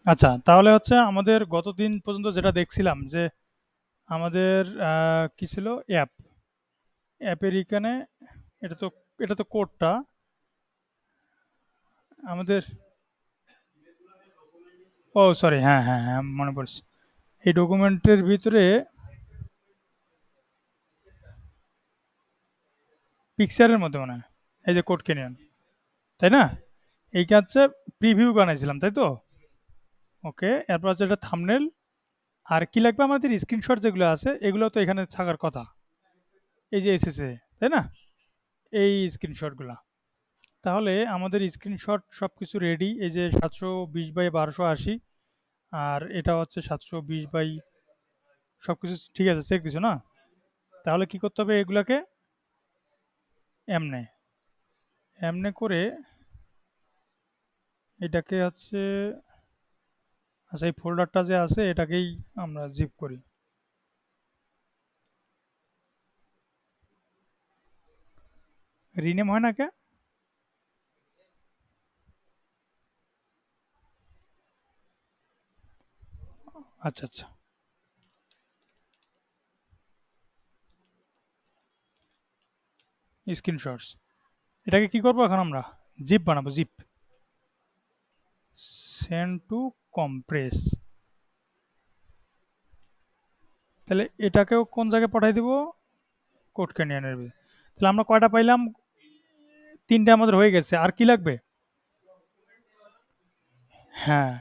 আচ্ছা, তাহলে হচ্ছে আমাদের গতদিন পর্যন্ত যেটা দেখছিলাম যে আমাদের কি ছিল, অ্যাপ, অ্যাপের এখানে এটা তো এটা তো কোডটা আমাদের, ও সরি, হ্যাঁ হ্যাঁ হ্যাঁ, মনে পড়ছে। এই ডকুমেন্টের ভিতরে পিকচারের মধ্যে মনে হয় এই যে কোড ক্যানিয়ন, তাই না? এই কাজটা প্রিভিউ বানাইছিলাম, তাই তো? ওকে, এরপর হচ্ছে এটা থাম্বনেল। আর কি লাগবে আমাদের, স্ক্রিনশট যেগুলো আছে এগুলো তো এখানে থাকার কথা, এই যে এসেছে, তাই না? এই স্ক্রিনশটগুলা, তাহলে আমাদের স্ক্রিনশট সব কিছু রেডি। এই যে 720 বাই 1280, আর এটা হচ্ছে 720 বাই, সব কিছু ঠিক আছে, চেক দিছো না? তাহলে কি করতে হবে এগুলাকে, এমনে এমনে করে এটাকে হচ্ছে, আচ্ছা এই ফোল্ডারটা যে আছে এটাকেই আমরা জিপ করি। রিনেম হয় না কে? আচ্ছা আচ্ছা, স্ক্রিনশটস, এটাকে কি করবো এখন আমরা, জিপ বানাবো, জিপ, সেন্ড টু কম্প্রেস। তাহলে এটাকেও কোন জায়গায় পাঠাই দিব, কোড ক্যানিয়নের ভিতরে। তাহলে আমরা কয়টা পাইলাম, তিনটে আমাদের হয়ে গেছে, আর কি লাগবে? হ্যাঁ,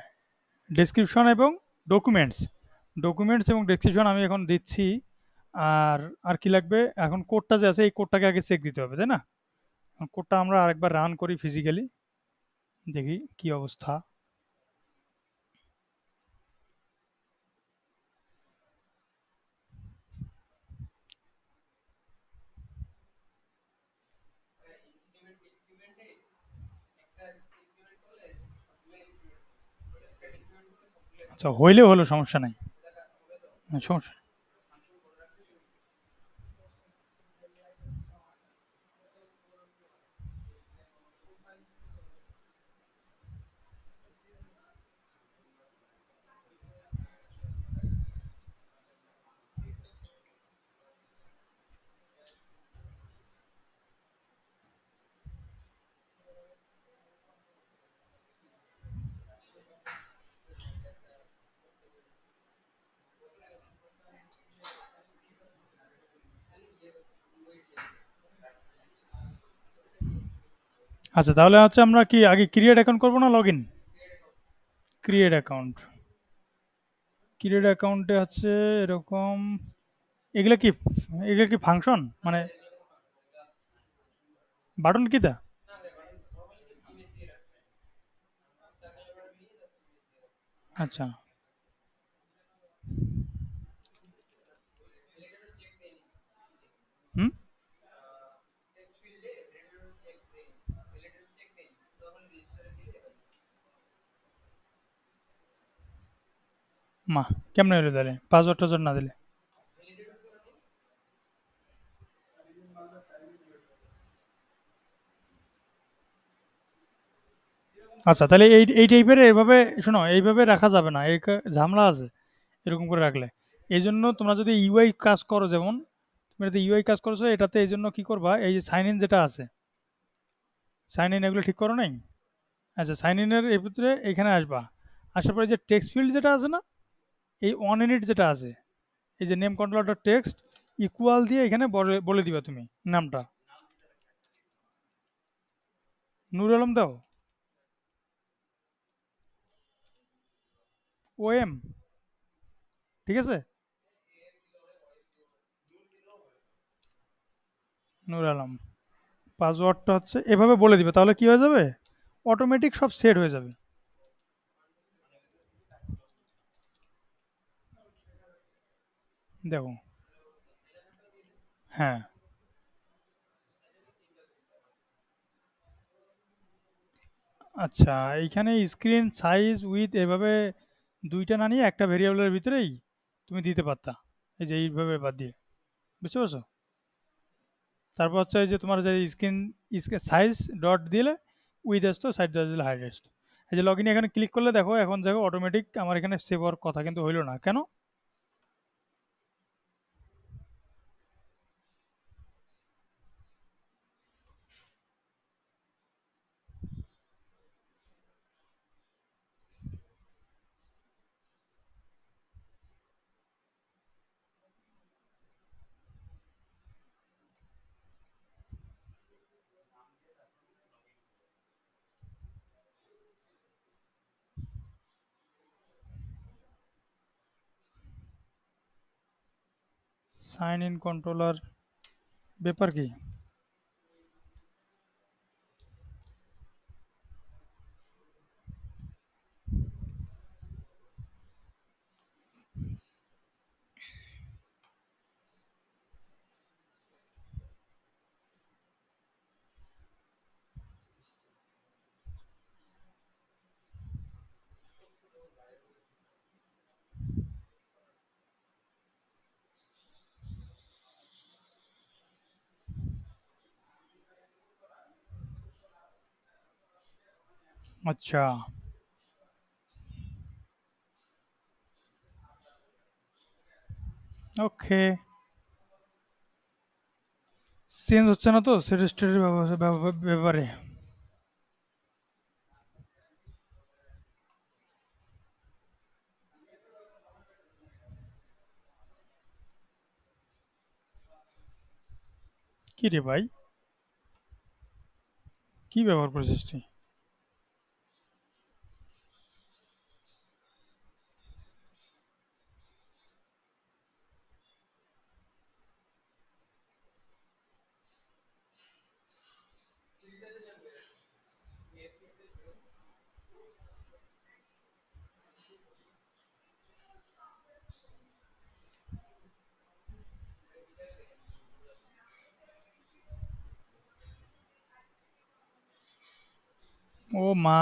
ডেসক্রিপশন এবং ডকুমেন্টস, ডকুমেন্টস এবং ডেসক্রিপশন আমি এখন দিচ্ছি। আর আর কি লাগবে এখন, কোডটা যে আছে এই কোডটাকে আগে চেক দিতে হবে, তাই না? কোডটা আমরা আরেকবার রান করি ফিজিক্যালি, দেখি কি অবস্থা। আচ্ছা, হইলেও হলো, সমস্যা নাই, সমস্যা। আচ্ছা, তাহলে হচ্ছে আমরা কি আগে ক্রিয়েট অ্যাকাউন্ট করবো না log in? Create account, create অ্যাকাউন্টে হচ্ছে এরকম, এগুলা কি, এগুলা কি ফাংশন মানে, বাটন কি তা? আচ্ছা, হুম, মা, কেমনে হলো তাহলে পাসওয়ার্ড টাসওয়ার্ড না দিলে? আচ্ছা, তাহলে এই টাইপের এইভাবে, শোনো, এইভাবে রাখা যাবে না, এই ঝামেলা আছে এরকম করে রাখলে। এই জন্য তোমরা যদি ইউআই কাজ করো, যেমন তুমি যদি ইউআই কাজ করছো এটাতে, এই জন্য কি করবা, এই যে সাইন ইন যেটা আছে, সাইন ইন এগুলো ঠিক করো নাই? আচ্ছা, সাইন ইনের এর ভিতরে এখানে আসবা, আসার পরে যে টেক্সট ফিল্ড যেটা আছে না, এই অন ইনিট যেটা আছে, এই যে name controller dot text equal দিয়ে এখানে বলে বলে দিবা তুমি নামটা, নূর আলম দাও, ও এম, ঠিক আছে, নূর আলম। পাসওয়ার্ডটা হচ্ছে এভাবে বলে দিবে, তাহলে কি হয়ে যাবে, অটোমেটিক সব সেট হয়ে যাবে। দেখো, হ্যাঁ, আচ্ছা, এইখানে স্ক্রিন সাইজ উইথ এভাবে দুইটা না নিয়ে একটা ভেরিয়েবলের ভিতরেই তুমি দিতে পারতা, এই যে এইভাবে বাদ দিয়ে, বুঝতে পারছো? তারপর হচ্ছে এই যে তোমার যে স্ক্রিন সাইজ ডট দিলে উইথ আসতো, সাইড ডট দিলে হাইট আসতো। এই যে লগইন এখানে ক্লিক করলে দেখো এখন দেখো অটোমেটিক আমার এখানে সেভ হওয়ার কথা কিন্তু হইলো না কেন? সাইন ইন কন্ট্রোলার ব্যাপার কি? আচ্ছা, ওকে। চেঞ্জ হচ্ছে না তো সেরেস্টের ব্যাপারে? কি রে ভাই, কি ব্যবহার করেছিস তুই? ও মা,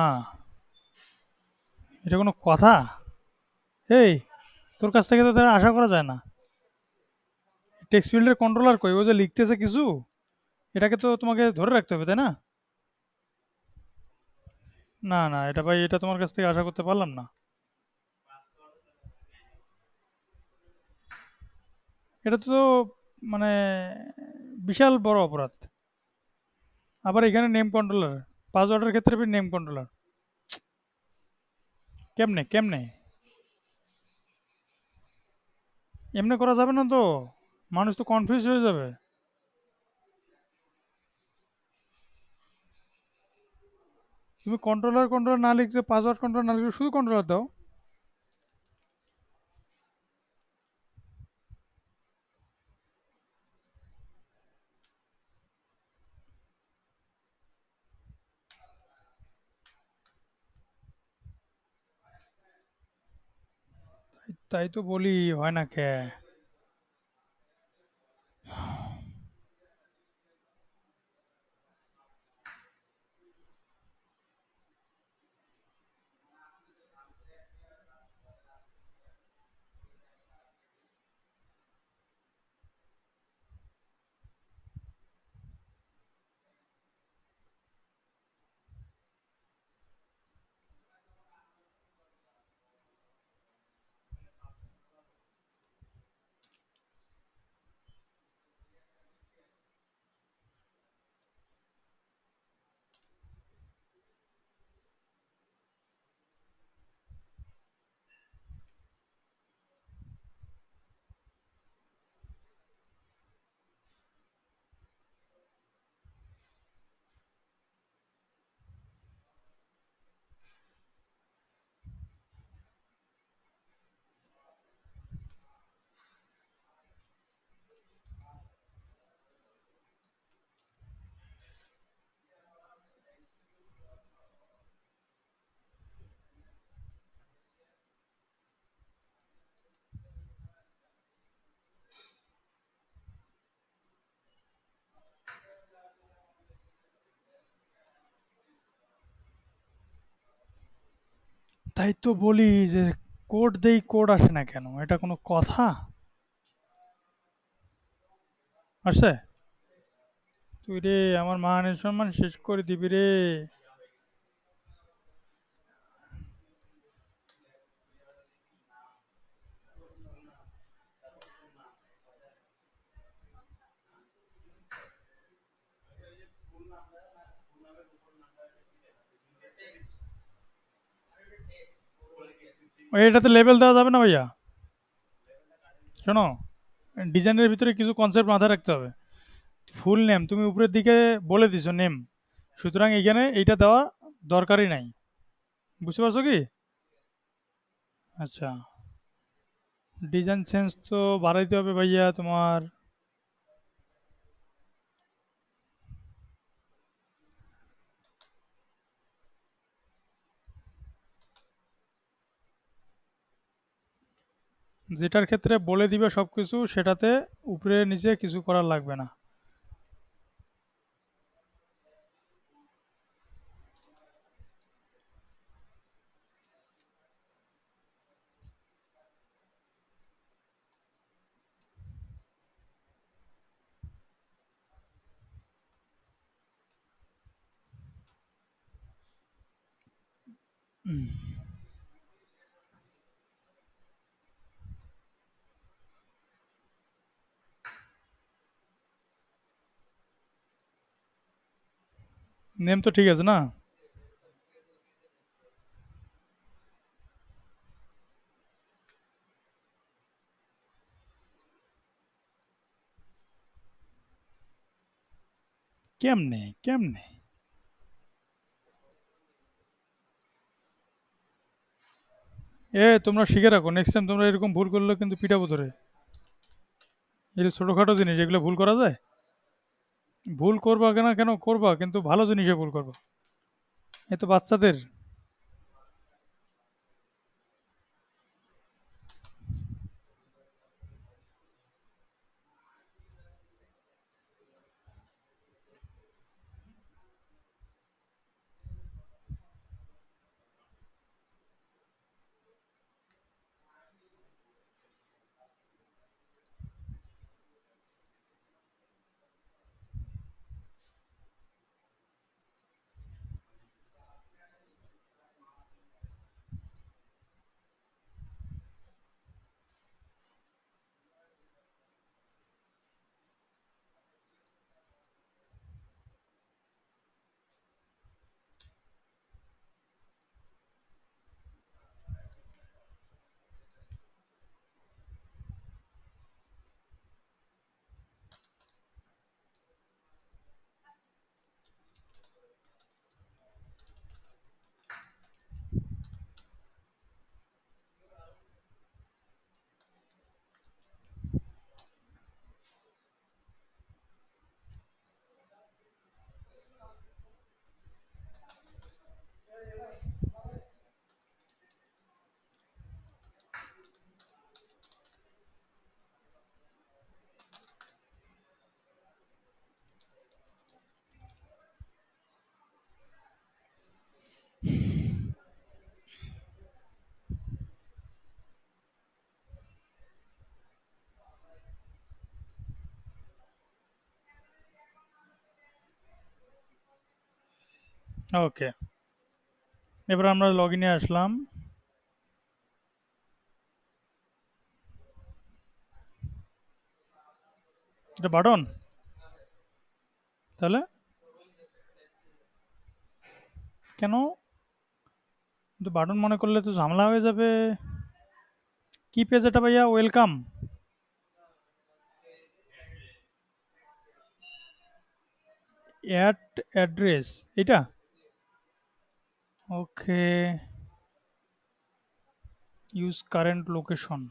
এটা কোনো কথা? এই, তোর কাছ থেকে তো তার আশা করা যায় না। টেক্সট ফিল্ডের কন্ট্রোলার কই? ও যে লিখতেছে কিছু, এটাকে তো তোমাকে ধরে রাখতে হবে, তাই না? না না, এটা ভাই, এটা তোমার কাছ থেকে আশা করতে পারলাম না। এটা তো মানে বিশাল বড় অপরাধ। আবার এখানে নেম কন্ট্রোলার, পাসওয়ার্ডের ক্ষেত্রে নেম কন্ট্রোলার, কেমনে কেমনে? এমনি করা যাবে না তো, মানুষ তো কনফিউজ হয়ে যাবে। তুমি কন্ট্রোলার কন্ট্রোলার না লিখতে, পাসওয়ার্ড কন্ট্রোলার না লিখতে, শুধু কন্ট্রোলার দাও। তাই তো বলি, হয় না কে? তাই তো বলি যে কোড দেই, কোড আসে না কেন? এটা কোনো কথা? আসছে? তুই রে আমার মান সম্মান শেষ করে দিবি রে। এটাতে লেবেল দেওয়া যাবে না ভাইয়া। শোনো, ডিজাইনের ভিতরে কিছু কনসেপ্ট মাথায় রাখতে হবে। ফুল নেম তুমি উপরের দিকে বলে দিছো নেম, সুতরাং এখানে এইটা দেওয়া দরকারই নাই। বুঝতে পারছো কি? আচ্ছা, ডিজাইন সেন্স তো বাড়াইতে হবে ভাইয়া তোমার। যেটার ক্ষেত্রে বলে দিবে সব কিছু সেটাতে উপরে নিচে কিছু করার লাগবে না। নেম তো ঠিক আছে না? কেমনে কেমনে? তোমরা শিখে রাখো, নেক্সট টাইম তোমরা এরকম ভুল করলে কিন্তু পিটাবো ধরে। এটা ছোটখাটো জিনিস, এগুলো ভুল করা যায়? ভুল করবা কেন, কেন করবা, কিন্তু ভালো জিনিসে ভুল করবা। এ তো বাচ্চাদের। ওকে, এবার আমরা লগ ইনে আসলাম। এটা বাটন? তাহলে কেন? কিন্তু বাটন মনে করলে তো ঝামেলা হয়ে যাবে। কি পেজ এটা ভাইয়া, ওয়েলকাম? অ্যাড অ্যাড্রেস, এটা? ওকে, ইউজ কারেন্ট লোকেশন।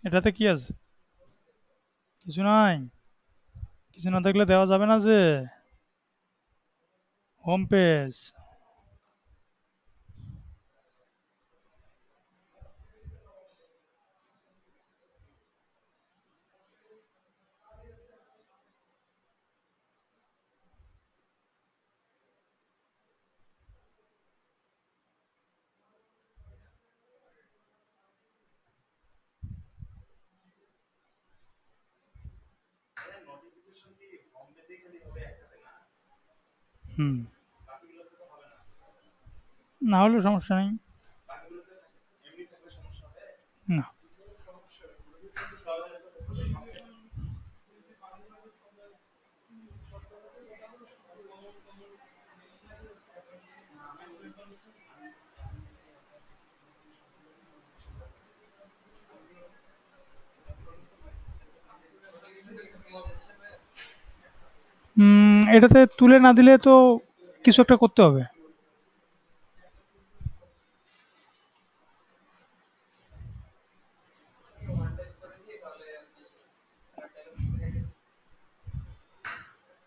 এটাতে কি আছে? কিছু নাই? কিছু না থাকলে দেওয়া যাবে না যে। Home page. হুম, না হলেও সমস্যা নেই। না। এটাতে তুলে না দিলে তো কিছু একটা করতে হবে।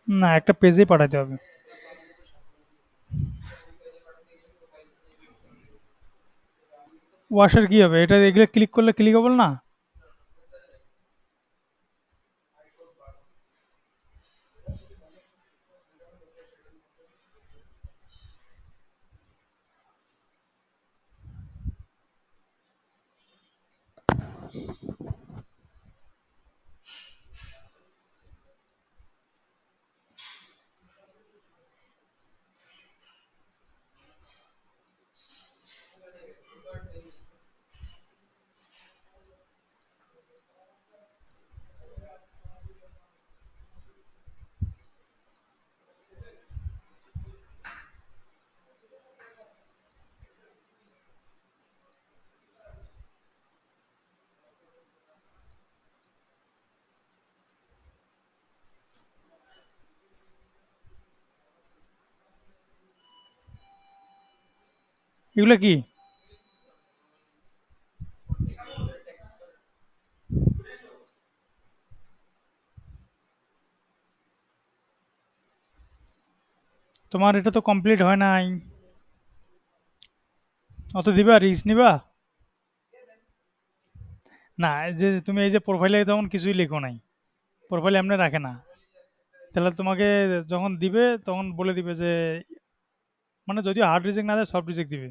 না, একটা পেজেই পাঠাতে হবে। ওয়াশের কি হবে? এটা এগুলো ক্লিক করলে ক্লিকেবল না? এগুলো কি? তোমার এটা তো কমপ্লিট হয় নাই। অত দিবা, রিস্ক নিবা? না, এই যে তুমি এই যে প্রোফাইলে তখন কিছুই লেখো নাই, প্রোফাইলে এমনি রাখে না। তাহলে তোমাকে যখন দিবে তখন বলে দিবে যে, মানে যদিও হার্ড রিজেক্ট না দেয়, সফট রিজেক্ট দিবে।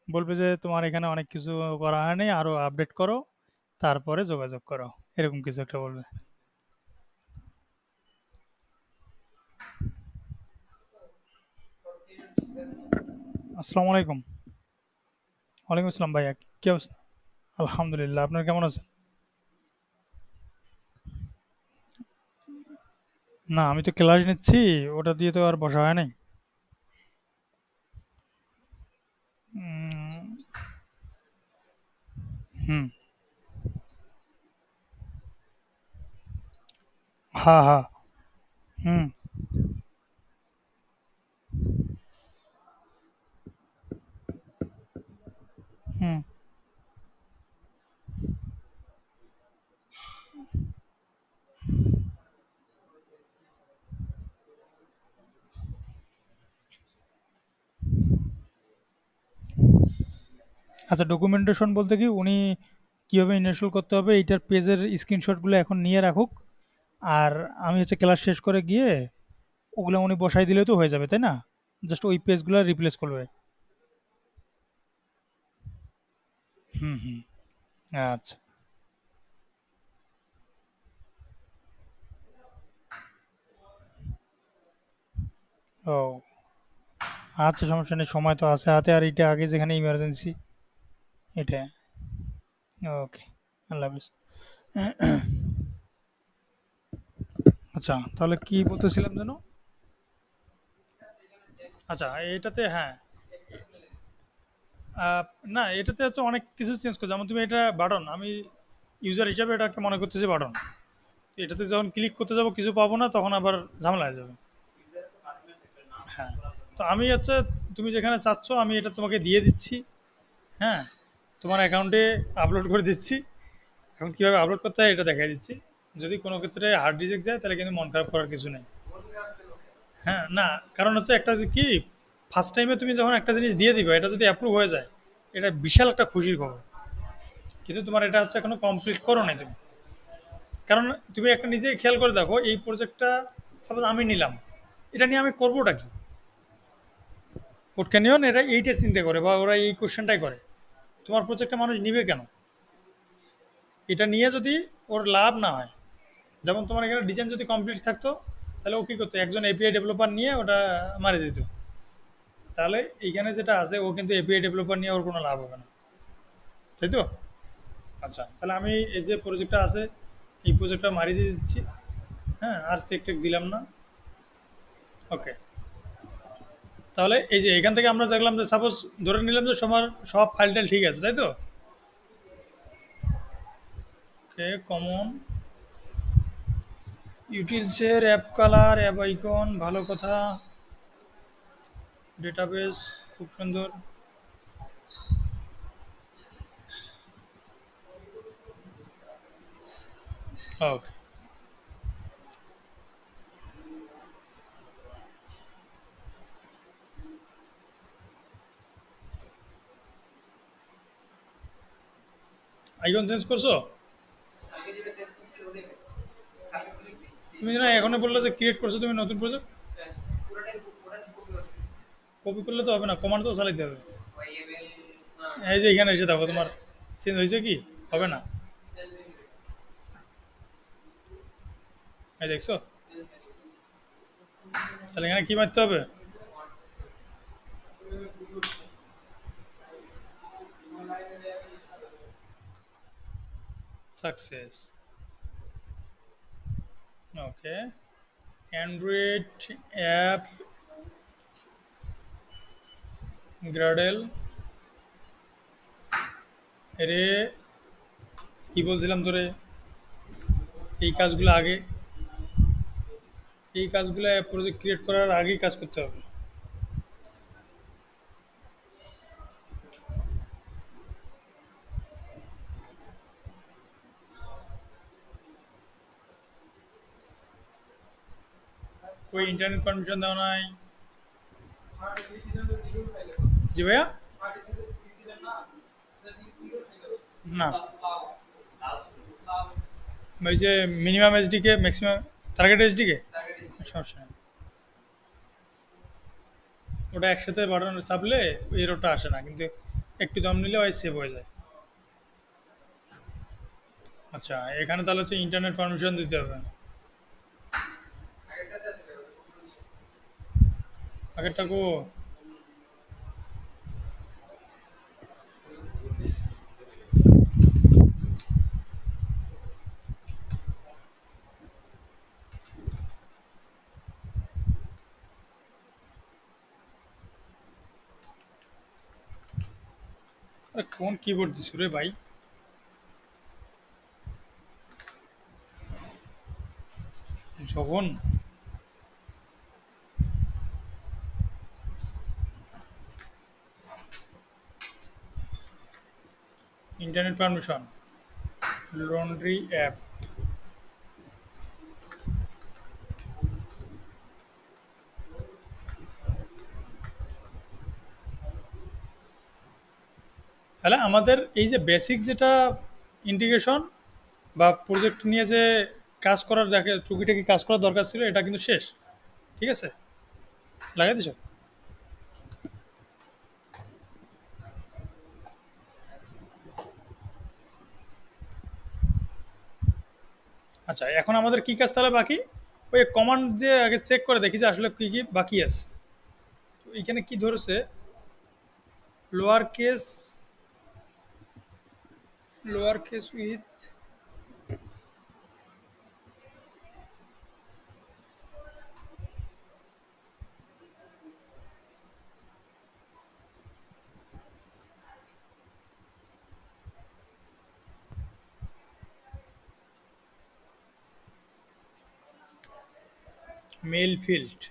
বলবে যে তোমার এখানে অনেক কিছু করা হয়নি, আরো আপডেট করো, তারপরে যোগাযোগ করো, এরকম কিছু একটা বলবে। আসসালামু আলাইকুম। ওয়ালাইকুম আসসালাম ভাইয়া, কি অবস্থা? আলহামদুলিল্লাহ, আপনার কেমন আছেন? না, আমি তো ক্লাস নিচ্ছি, ওটা দিয়ে তো আর বসা হয় নাই। উম, হুম। হ্যাঁ, হ্যাঁ। হুম। হুম। আচ্ছা, ডকুমেন্টেশন বলতে কি উনি কিভাবে ইনস্টল করতে হবে এইটার পেজের স্ক্রিনশটগুলো এখন নিয়ে রাখুক। আর আমি হচ্ছে ক্লাস শেষ করে গিয়ে ওগুলো উনি বসাই দিলে তো হয়ে যাবে, তাই না? জাস্ট ওই পেজগুলো রিপ্লেস করবে। হুম, হুম। আচ্ছা। ও, আচ্ছা, সমস্যা নেই, সময় তো আছে হাতে, আর এটা আগে যেখানে ইমার্জেন্সি এটা। ওকে, আল্লাহ হাফিজ। আচ্ছা, তাহলে কি বলতেছিলাম যেন? আচ্ছা, এটাতে হ্যাঁ। আহ, না, এটাতে হচ্ছে অনেক কিছু চেঞ্জ করে, যেমন তুমি এটা বাটন, আমি ইউজার হিসাবে এটাকে মনে করতেছি বাটন। এটাতে যখন ক্লিক করতে যাব কিছু পাবো না, তখন আবার ঝামেলা হয়ে যাবে। হ্যাঁ, তো আমি হচ্ছে, তুমি যেখানে চাচ্ছ আমি এটা তোমাকে দিয়ে দিচ্ছি। হ্যাঁ, তোমার অ্যাকাউন্টে আপলোড করে দিচ্ছি। এখন কীভাবে আপলোড করতে হয় এটা দেখাই দিচ্ছি। যদি কোনো ক্ষেত্রে হার্ড রিজেক্ট যায় তাহলে কিন্তু মন খারাপ করার কিছু নেই। হ্যাঁ, না, কারণ হচ্ছে একটা যে কি, ফার্স্ট টাইমে তুমি যখন একটা জিনিস দিয়ে দিবে, এটা যদি অ্যাপ্রুভ হয়ে যায়, এটা বিশাল একটা খুশির খবর। কিন্তু তোমার এটা হচ্ছে এখনো কমপ্লিট করো নাই তুমি। কারণ তুমি একটা নিজেই খেয়াল করে দেখো, এই প্রজেক্টটা সাপোজ আমি নিলাম, এটা নিয়ে আমি করবোটা কি? কোড ক্যানিয়ন এরা এইটা চিন্তা করে বা ওরা এই কোশ্চেনটাই করে, তোমার প্রজেক্টটা মানুষ নিবে কেন? এটা নিয়ে যদি ওর লাভ না হয়, যেমন তোমার এখানে ডিজাইন যদি কমপ্লিট থাকতো, তাহলে ও কি করতো, একজন এপিআই ডেভেলপার নিয়ে ওটা মারি দিত। তাহলে এইখানে যেটা আছে, ও কিন্তু এপিআই ডেভেলপার নিয়ে ওর কোনো লাভ হবে না, তাই তো? আচ্ছা, তাহলে আমি এই যে প্রজেক্টটা আছে, এই প্রজেক্টটা মারি দিয়ে দিচ্ছি। হ্যাঁ, আর চেক টেক দিলাম না। ওকে, তাহলে এই যে এখান থেকে আমরা দেখলাম যে সাপোজ ধরে নিলাম যে সবার সব ফাইল টাইল ঠিক আছে, তাই তো? ওকে, কমন ইউটিলসের অ্যাপ কালার, অ্যাপ আইকন, ভালো কথা। ডেটাবেস, খুব সুন্দর। ওকে, আইকন চেঞ্জ করছো? তুমি না এখনই বললে যে ক্রিয়েট করছো তুমি নতুন প্রজেক্ট। কপি করলে তো হবে না, কমান্ড তো চালাইতে হবে। এই যে এখানে এসে দেখো তোমার চেঞ্জ হয়েছে কি? হবে না, এই দেখছো? তাহলে এখানে কি মারতে হবে? সাকসেস। ওকে, অ্যান্ড্রয়েড অ্যাপ গ্রাডেল। এরে কি বলছিলাম তোরে, এই কাজগুলো আগে, এই কাজগুলো প্রজেক্ট ক্রিয়েট করার আগেই কাজ করতে হবে। कोई इंटरनेट परमिशन দেওয়া নাই। জি ভাইয়া, না ওই যে মিনিমাম এইচডি কে ম্যাক্সিমাম টার্গেট এইচডি কে সমস্যা নেই, ওটা একসাথে বাটন চাপলে এরোটা আসে না, কিন্তু একটু দম নিলে ওই সেভ হয়ে যায়। আচ্ছা, এখানে তাহলে হচ্ছে ইন্টারনেট পারমিশন দিতে হবে। আগেরটা কো? আরে কোন কিবোর্ড দিছ রে ভাই? যখন ইন্টারনেট পারমিশন, লন্ড্রি অ্যাপ, তাহলে আমাদের এই যে বেসিক যেটা ইন্টিগ্রেশন বা প্রজেক্ট নিয়ে যে কাজ করার দেখে টুকিটাকি কাজ করার দরকার ছিল, এটা কিন্তু শেষ। ঠিক আছে, লাগাই দিছো? আচ্ছা, এখন আমাদের কি কাজ তাহলে বাকি? ওই কমান্ড যে আগে চেক করে দেখি যে আসলে কি কি বাকি আছে। তো এখানে কি ধরেছে, lower case, lower case with mail field.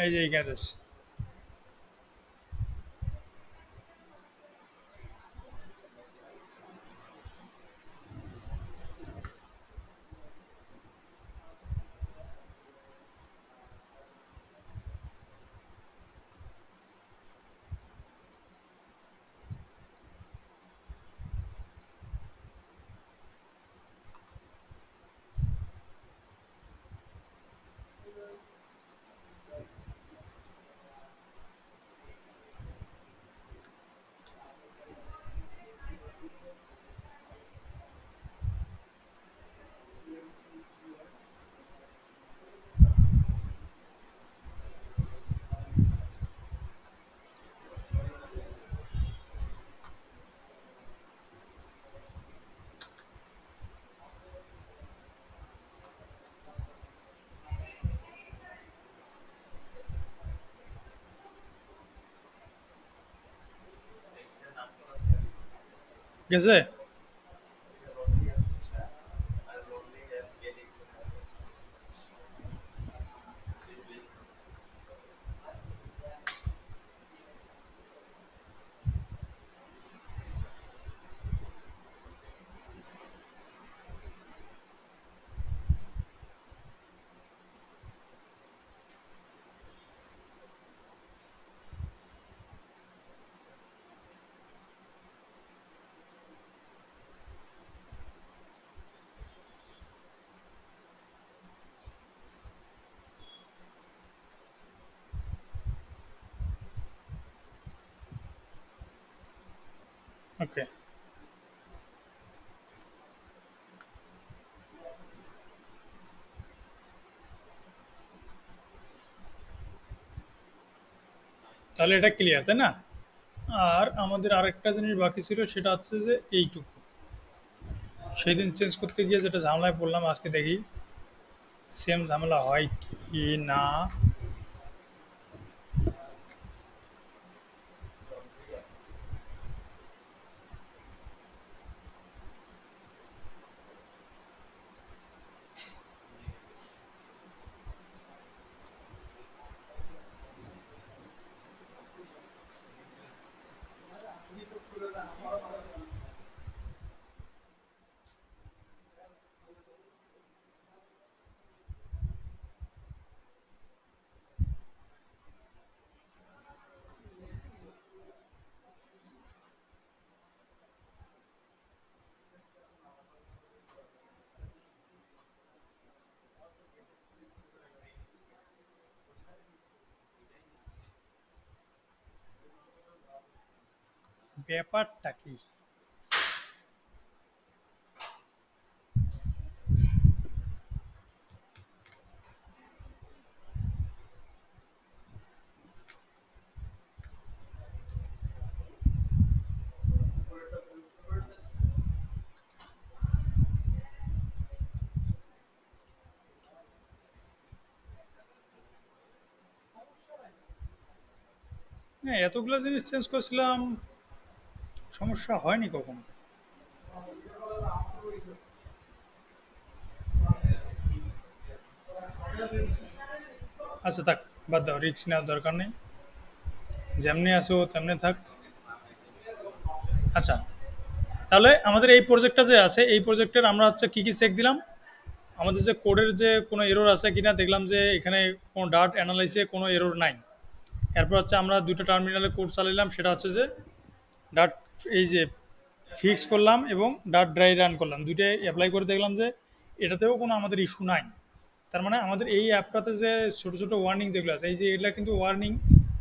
এই যে এইখানে ধরছে। গেছে? ওকে, তাহলে এটা ক্লিয়ার, তাই না? আর আমাদের আরেকটা জিনিস বাকি ছিল, সেটা হচ্ছে যে এইটুকু সেই দিন চেঞ্জ করতে গিয়ে যেটা ঝামেলায় পড়লাম, আজকে দেখি সেম ঝামেলা হয় কি না। ব্যাপারটা কি? হ্যাঁ, এতগুলো জিনিস চেঞ্জ করছিলাম, সমস্যা হয়নি কখনো। আচ্ছা থাক, বাদ দাও, রিস্ক নেওয়ার দরকার নেই। যেমনি আছো তেমনি থাক। আচ্ছা, তাহলে আমাদের এই প্রজেক্টটা যে আছে, এই প্রজেক্টের আমরা হচ্ছে কী কী চেক দিলাম? আমাদের যে কোডের যে কোনো এরর আছে কিনা দেখলাম, যে এখানে কোনো ডাট অ্যানালাইসে কোনো এরর নাই। এরপর হচ্ছে আমরা দুটো টার্মিনালে কোড চালাইলাম, সেটা হচ্ছে যে ডাট, এই যে ফিক্স করলাম এবং ডাট ড্রাই রান করলাম, দুইটাই অ্যাপ্লাই করে দেখলাম যে এটাতেও কোনো আমাদের ইস্যু নাই। তার মানে আমাদের এই অ্যাপটাতে যে ছোটো ছোটো ওয়ার্নিং যেগুলো আছে, এই যে এগুলা কিন্তু ওয়ার্নিং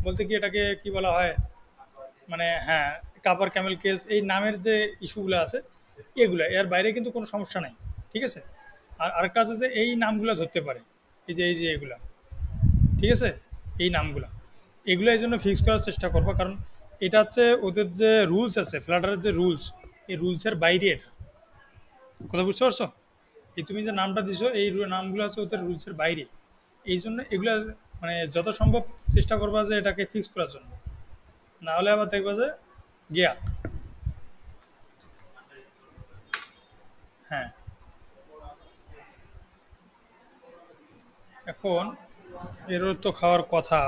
বলতে কি এটাকে কি বলা হয়, মানে হ্যাঁ, কাপার ক্যামেল কেস এই নামের যে ইস্যুগুলো আছে, এগুলা এর বাইরে কিন্তু কোনো সমস্যা নাই। ঠিক আছে? আর আরেকটা আছে যে এই নামগুলো ধরতে পারে, এই যে এগুলা, ঠিক আছে, এই নামগুলা, এগুলো এই জন্য ফিক্স করার চেষ্টা করবো, কারণ এটা হচ্ছে ওদের যে রুলস আছে, ফ্লাটারের যে রুলস, এই রুলসের বাইরে এটা। কথা বুঝতে পারছো? এই তুমি যে নামটা দিছো, এই নামগুলো হচ্ছে ওদের রুলসের বাইরে। এই জন্য এগুলা মানে যত সম্ভব চেষ্টা করবা যে এটাকে ফিক্স করার জন্য, না হলে আবার দেখবা যে গিয়া। হ্যাঁ, এখন এরও তো খাওয়ার কথা।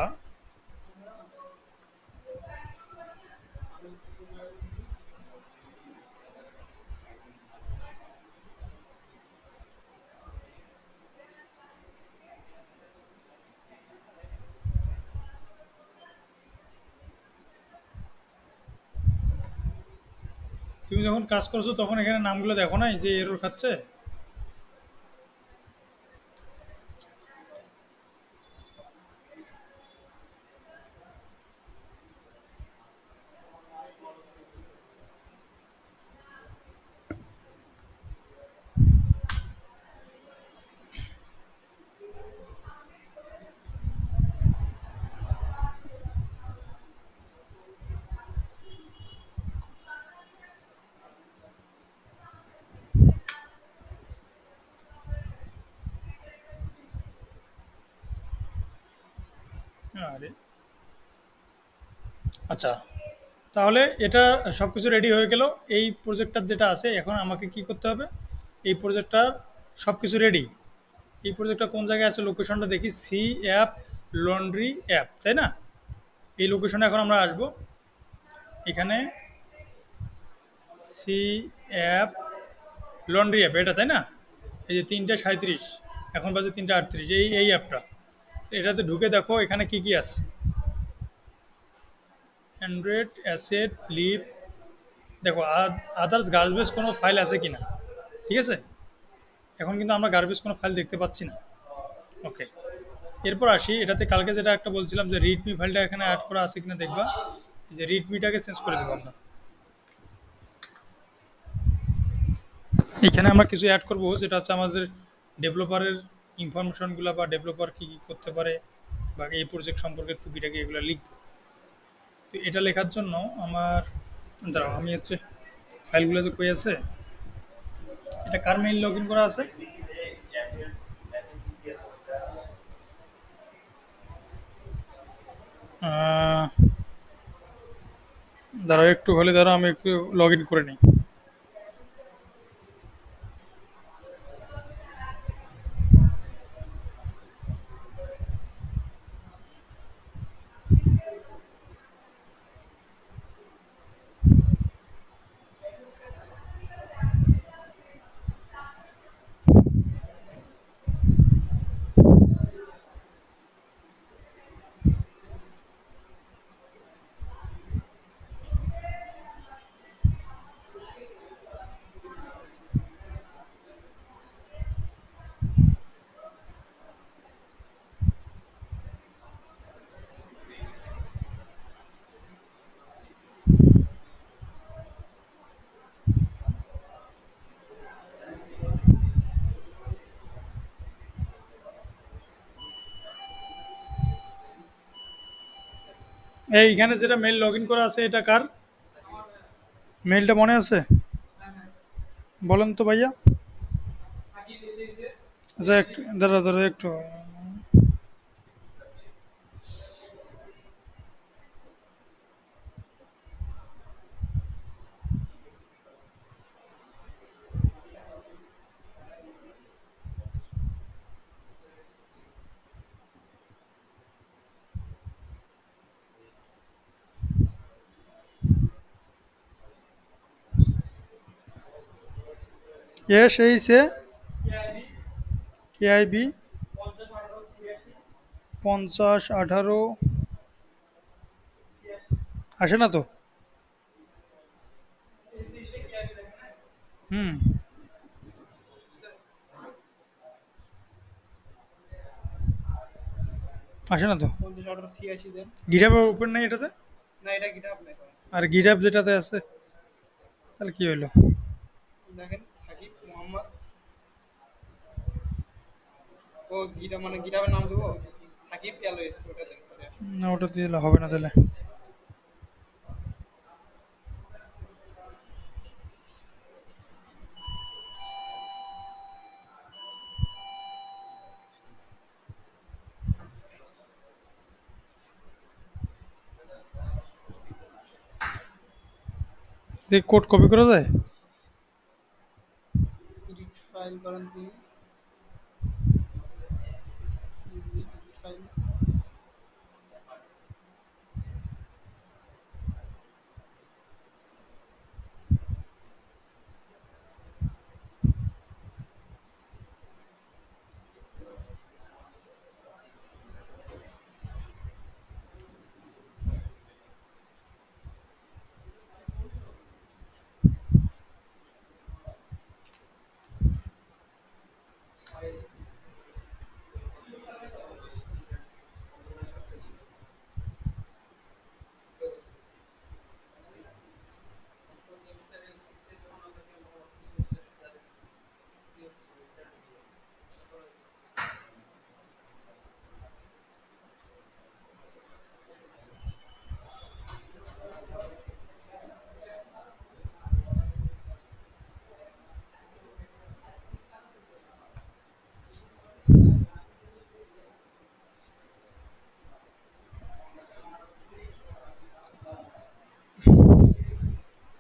তুমি যখন কাজ করছো তখন এখানে নামগুলো দেখো নাই যে এরর খাচ্ছে? আরে, আচ্ছা, তাহলে এটা সব কিছু রেডি হয়ে গেল। এই প্রজেক্টটার যেটা আছে এখন আমাকে কি করতে হবে, এই প্রজেক্টটার সব কিছু রেডি। এই প্রজেক্টটা কোন জায়গায় আছে লোকেশনটা দেখি, সি অ্যাপ লন্ড্রি অ্যাপ, তাই না? এই লোকেশনে এখন আমরা আসব। এখানে সি অ্যাপ লন্ড্রি অ্যাপ এটা, তাই না? এই যে 3:37, এখন বাজে 3:38, এই অ্যাপটা। এটাতে ঢুকে দেখো এখানে কি কি আছে। অ্যান্ড্রয়েড অ্যাসেট লিপ, দেখো আদার্স গার্বেজ কোনো ফাইল আছে কি না। ঠিক আছে, এখন কিন্তু আমরা গার্বেজ কোনো ফাইল দেখতে পাচ্ছি না। ওকে, এরপর আসি এটাতে কালকে যেটা একটা বলছিলাম যে রিডমি ফাইলটা এখানে অ্যাড করা আছে কিনা দেখবা। এই যে রিডমিটাকে চেঞ্জ করে দেবো আমরা। এখানে আমরা কিছু অ্যাড করব যেটা হচ্ছে আমাদের ডেভেলপারের ইনফরমেশনগুলো বা ডেভেলপার কী কী করতে পারে বা এই প্রজেক্ট সম্পর্কে টুকিটাকি এগুলো লিখব। তো এটা লেখার জন্য আমার, দাঁড়াও আমি হচ্ছে ফাইলগুলো যে কই আছে, এটা কার মেইল লগ ইন করা আছে। আহ, দাঁড়াও একটু হলে, দাঁড়াও আমি একটু লগ ইন করে নিই। এইখানে যেটা মেইল লগ ইন করা আছে এটা কার মেইলটা মনে আছে? বলেন তো ভাইয়া। আচ্ছা একটু দাঁড়া দাঁড়া একটু। এস এই সে কেআইবি 5018 আসে না তো। হুম, আসে না তো। গিটহাব ওপেন নাই এটাতে। আর গিটহাব যেটাতে আছে তাহলে কি হইলো? না ওটা দিলে হবে না তাহলে। কোড কপি করা যায়?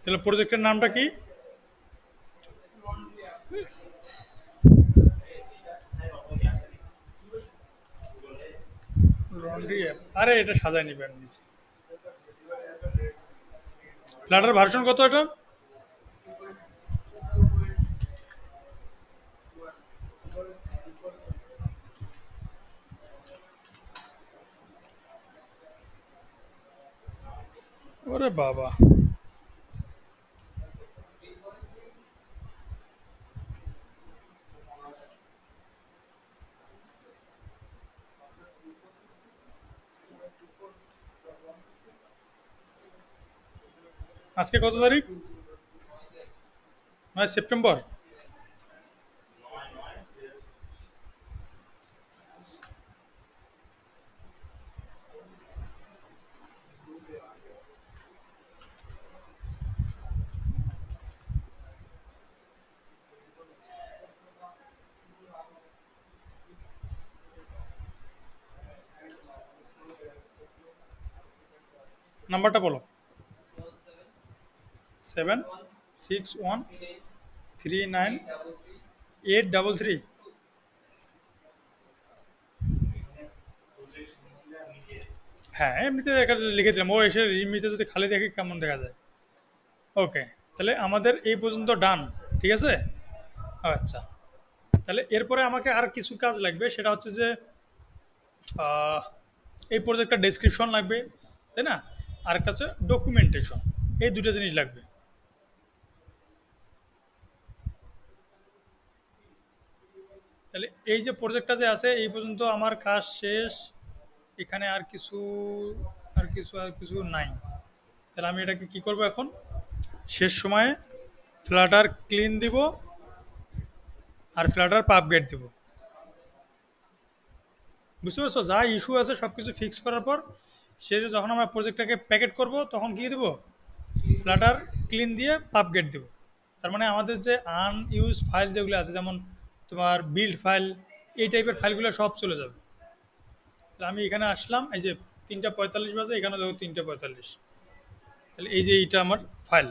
তাহলে প্রজেক্টের নামটা কি? Laundry app. আরে এটা সাজায় নিবেন নিচে। ফ্ল্যাটার ভার্সন কত এটা? ওরে বাবা, আজকে কত তারিখ? 9 সেপ্টেম্বর। নাম্বারটা বলো। 76139 833। হ্যাঁ, এমনিতে একটা লিখেছিলাম, ও এসে এমনিতে যদি খালি দেখে কেমন দেখা যায়। ওকে, তাহলে আমাদের এই পর্যন্ত ডান। ঠিক আছে। আচ্ছা, তাহলে এরপরে আমাকে আর কিছু কাজ লাগবে, সেটা হচ্ছে যে আহ, এই প্রজেক্টটা ডেসক্রিপশন লাগবে, তাই না? আরেকটা হচ্ছে ডকুমেন্টেশন। এই দুটো জিনিস লাগবে। তাহলে এই যে প্রজেক্টটা যে আছে এই পর্যন্ত আমার কাজ শেষ। এখানে আর কিছু নাই। তাহলে আমি এটাকে কি করব এখন? শেষ সময়ে ফ্লাটার ক্লিন দিব আর ফ্লাটার পাপ গেট দিব। বুঝতে পারছো? যা ইস্যু আছে সব কিছু ফিক্স করার পর শেষে যখন আমরা প্রজেক্টটাকে প্যাকেট করব তখন কি দেবো? ফ্লাটার ক্লিন দিয়ে পাপ গেট দেবো। তার মানে আমাদের যে আনইউজ ফাইল যেগুলো আছে, যেমন তোমার বিল্ড ফাইল, এই টাইপের ফাইলগুলো সব চলে যাবে। তাহলে আমি এখানে আসলাম, এই যে 3:45 বাজে, এখানে দেখো 3:45। তাহলে এই যে এইটা আমার ফাইল।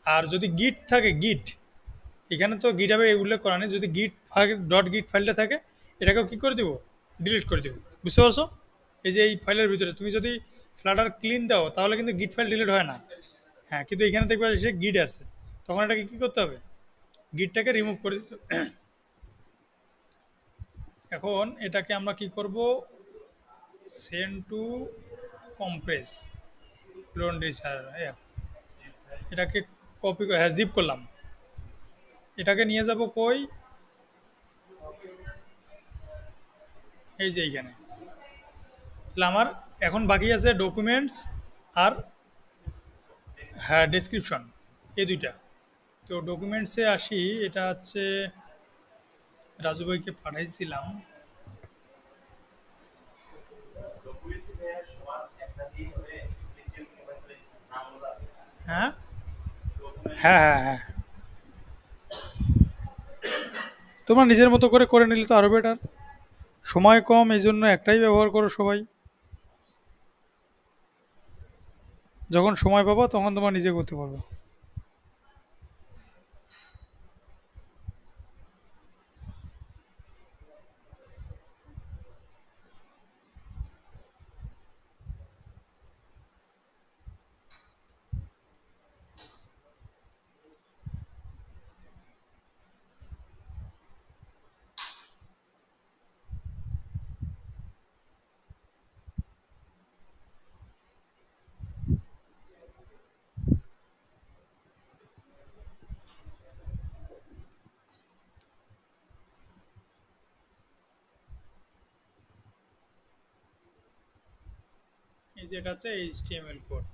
আর যদি গিট থাকে, গিট, এখানে তো গিট হবে উল্লেখ করা নেই, যদি গিট ডট গিট ফাইলটা থাকে এটাকেও কী করে দেবো? ডিলিট করে দেবো। বুঝতে পারছো? এই যে এই ফাইলের ভিতরে তুমি যদি ফ্লাটার ক্লিন দাও তাহলে কিন্তু গিট ফাইল ডিলিট হয় না। হ্যাঁ, কিন্তু এখানে দেখবে সে গিট আছে, তখন এটাকে কী করতে হবে? গিটটাকে রিমুভ করে দিতে হবে। এখন এটাকে আমরা কি করব? Send to compress laundry sir. এটাকে কপি, হ্যাঁ, জিপ করলাম। এটাকে নিয়ে যাব কই? এই যে এইখানে। তাহলে আমার এখন বাকি আছে ডকুমেন্টস আর, হ্যাঁ, ডেসক্রিপশন, এই দুইটা। তো ডকুমেন্টসে আসি, এটা হচ্ছে রাজু ভাইকে পাঠাইছিলাম। হ্যাঁ হ্যাঁ হ্যাঁ হ্যাঁ, তোমার নিজের মতো করে করে নিলে তো আরও বেটার। সময় কম, এই জন্য একটাই ব্যবহার করো সবাই। যখন সময় পাবো তখন তোমার নিজে করতে পারবে। এই যে এটা হচ্ছে এইচটিএমএল কোড।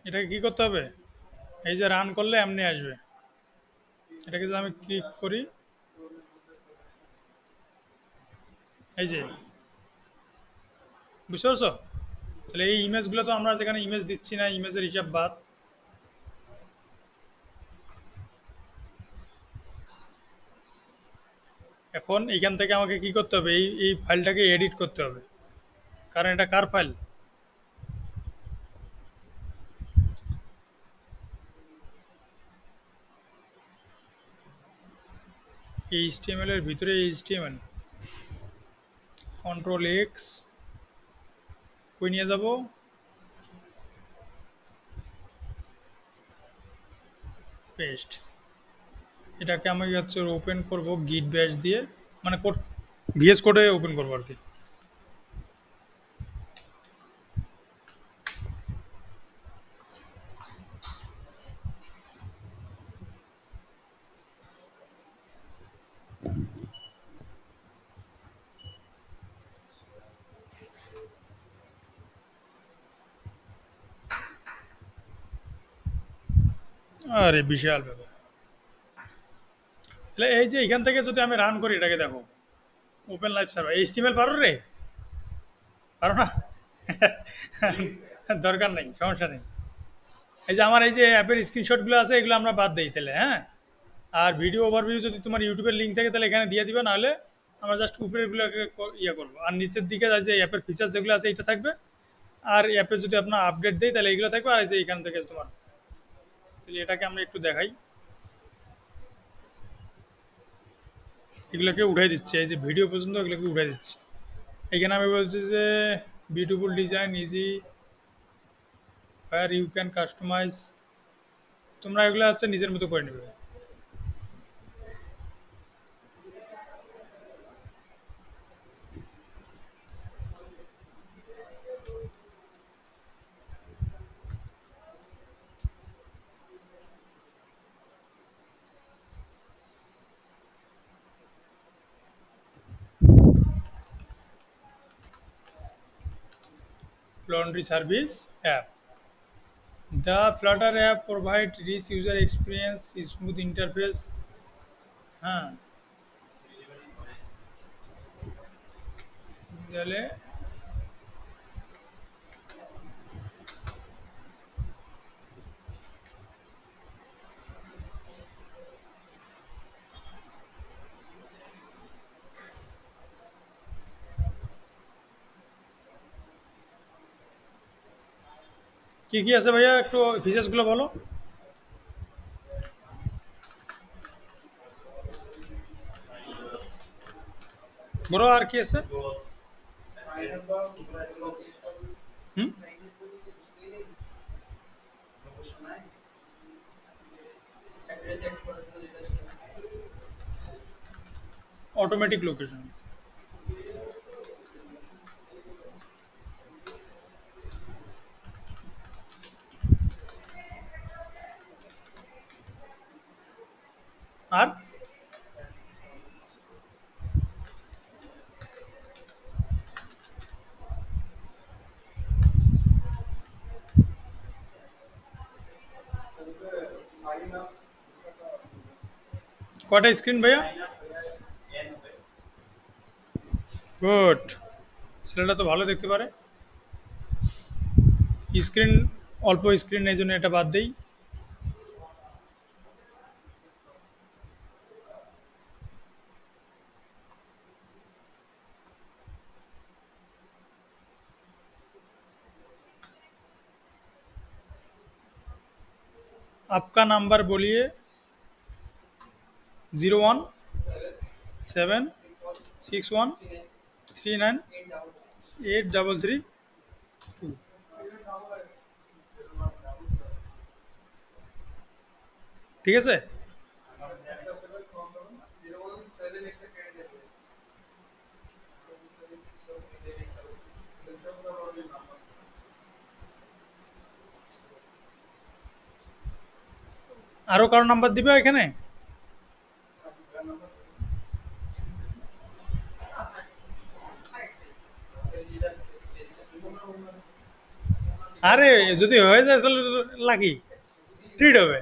এটাকে কি করতে হবে? এই যে রান করলে এমনি আসবে। এটাকে যদি আমি ক্লিক করি, এই যে, বুঝতে পারছো? তাহলে এই ইমেজগুলো তো আমরা যেখানে ইমেজ দিচ্ছি না, ইমেজের হিসাব বাদ। এখন এইখান থেকে আমাকে কি করতে হবে, এই ফাইলটাকে এডিট করতে হবে, কারণ এটা কার ফাইল? এইচটিএমএল এর ভিতরে এইচটিএমএল, কন্ট্রোল এক্স, কই নিয়ে যাব, পেস্ট। এটাকে আমি হচ্ছে ওপেন করব গিট ব্যাশ দিয়ে, মানে কোড, ভিএস কোডে ওপেন করবো আর কি। আরে বিশাল ব্যাপার। তাহলে এই যে এখান থেকে যদি আমি রান করি, এটাকে দেখো, ওপেন লাইভ সার্ভার, এইচটিএমএল পারো রে? পারো না? দরকার নেই, সমস্যা নেই। এই যে আমার এই যে অ্যাপের স্ক্রিনশটগুলো আছে, এগুলো আমরা বাদ দিই তাহলে, হ্যাঁ। আর ভিডিও ওভারভিউ যদি তোমার ইউটিউবের লিঙ্ক থাকে তাহলে এখানে দিয়ে দিবে, নাহলে আমরা জাস্ট উপরেরগুলোকে ইয়ে করবো, আর নিচের দিকে যে অ্যাপের ফিচার্স যেগুলো আছে এটা থাকবে, আর অ্যাপে যদি আপনার আপডেট দেয় তাহলে এইগুলো থাকবে, আর এই যে এখান থেকে তোমার, তাহলে এটাকে আমরা একটু দেখাই, এগুলোকে উঠাই দিচ্ছি, এই যে ভিডিও পর্যন্ত এগুলোকে উঠাই দিচ্ছি। এখানে আমি বলছি যে beautiful design easy, where you can customise, তোমরা এগুলো হচ্ছে নিজের মতো করে নেবে। Laundry service app, the flutter app provide rich user experience, smooth interface. হ্যাঁ, তাহলে কি কি আছে ভাইয়া, একটু ফিচার্সগুলো বলো। বড় আর কি আছে? হুম, অটোমেটিক লোকেশন, আর কয়টা স্ক্রিন ভাইয়া? গুড, ছেলেটা তো ভালো দেখতে পারে। স্ক্রিন অল্প স্ক্রিন, এই জন্য এটা বাদ দেই। आपका नंबर बोलिए। 0176139833 ঠিক আছে। আরো কারো নাম্বার দিবে এখানে? আরে যদি হয়ে যায় তাহলে লাকি, ট্রিট হবে।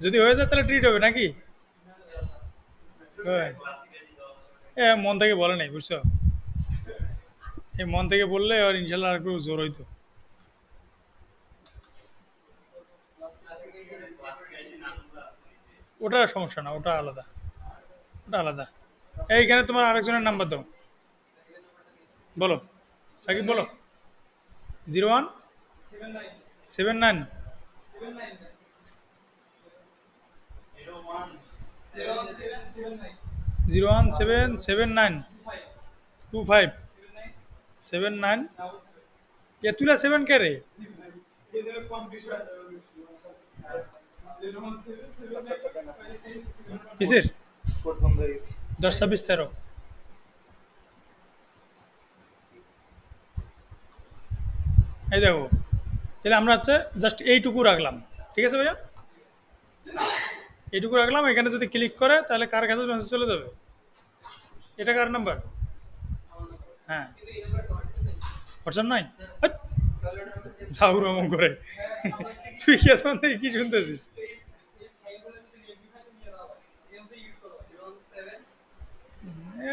যদি হয়ে যায় তাহলে ট্রিট হবে নাকি? Good. এ মন থেকে বলে নাই, বুঝছো? এই মন থেকে বললে আর ইনশাল্লাহ আর একটু জোর হইতো। ওটা সমস্যা না, ওটা আলাদা, ওটা আলাদা। এইখানে তোমার আরেকজনের নাম্বার দাও, বলো সাকিব বলো। 0179 01779 25 79 কে তুলা 7 কে রে কিসের 10 26 13। এই দেখো, তাহলে আমরা হচ্ছে জাস্ট এইটুকু রাখলাম, ঠিক আছে ভাইয়া, এইটুকু রাখলাম। এখানে যদি ক্লিক করে তাহলে কার কাছে মেসেজ চলে যাবে, এটা কার নাম্বার? হ্যাঁ, হোয়াটসঅ্যাপ নাই, যাও রকম করে তুই কি তখন থেকে কি শুনতেছিস?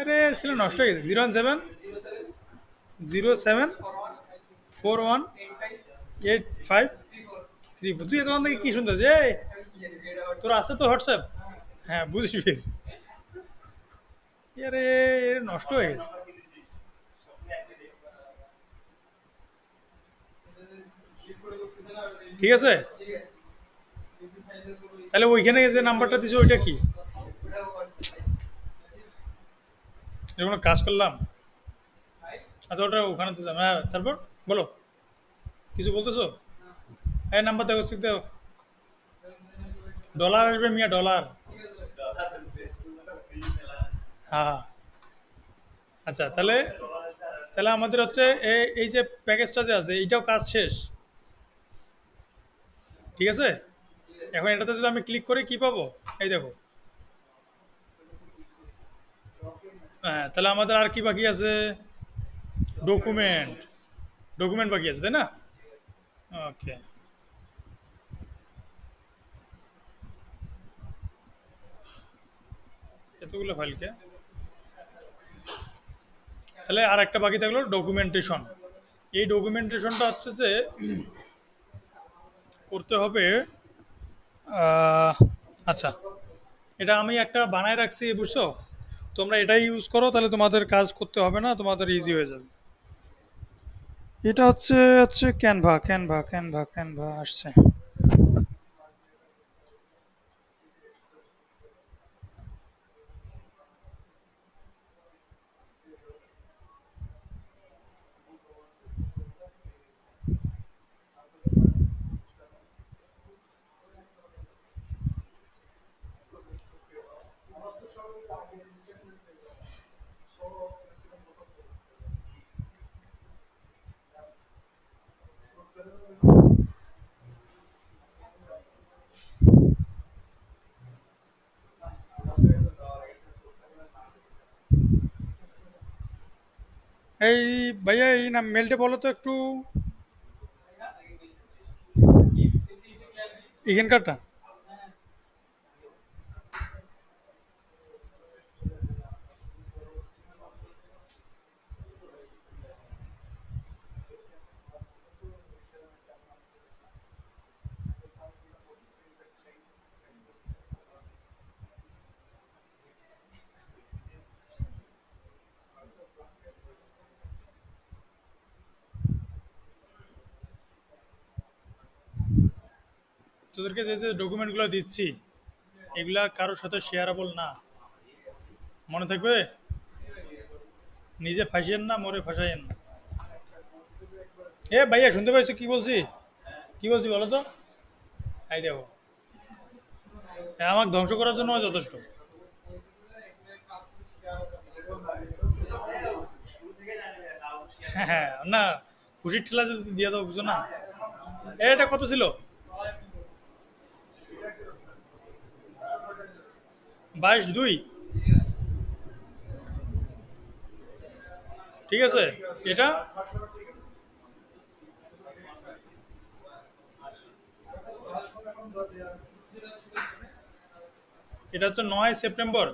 আরে ছিল নষ্ট হয়ে গেছে। 01707418534। তুই তখন থেকে কি শুনতেছিস? এই তোর আছে তো হোয়াটসঅ্যাপ? হ্যাঁ বুঝবি। আরে এটা নষ্ট হয়ে গেছে। ঠিক আছে, তাহলে ওইখানে যে নাম্বারটা দিছো ওইটা কি? এটা কোনো কাজ করলাম? আচ্ছা ওটা ওখানে তো হ্যাঁ, তারপর বলো, কিছু বলতেছো? এই নাম্বার দেখো, ঠিক দেখো, ডলার আসবে মিয়া, ডলার। হ্যাঁ হ্যাঁ। আচ্ছা তাহলে, তাহলে আমাদের হচ্ছে এই যে প্যাকেজটা যে আছে এইটাও কাজ শেষ, ঠিক আছে। এখন এটাতে যদি আমি ক্লিক করি কি পাবো? এই দেখো, হ্যাঁ তাহলে আমাদের আর কি বাকি আছে? ডকুমেন্ট, ডকুমেন্ট বাকি আছে তাই না? ওকে, এতগুলো ফাইলকে, তাহলে আর একটা বাকি থাকলো ডকুমেন্টেশন। এই ডকুমেন্টেশনটা হচ্ছে যে করতে হবে। আহ, আচ্ছা, এটা আমি একটা বানায় রাখছি বুঝছো, তোমরা এটাই ইউজ করো, তাহলে তোমাদের কাজ করতে হবে না, তোমাদের ইজি হয়ে যাবে। এটা হচ্ছে হচ্ছে ক্যানভা, ক্যানভা আসছে। এই ভাইয়া এই না মেলটা বলো তো একটু, এখানকারটা। তোদেরকে যে যে ডকুমেন্টগুলো দিচ্ছি এগুলা কারোর সাথে শেয়ারেবল না, মনে থাকবে। নিজে ফাঁসিয়েন না, মরে ফাঁসাইয়েন না। এ ভাইয়া শুনতে পাইছো কি বলছি? কি বলছি বলো তো? এই দেখো, আমাকে ধ্বংস করার জন্য যথেষ্ট। হ্যাঁ হ্যাঁ, না খুশির ঠেলা যদি দিয়ে দাও বুঝো না। এটা কত ছিল? 22/2, ঠিক আছে। এটা এটা হচ্ছে 9 সেপ্টেম্বর।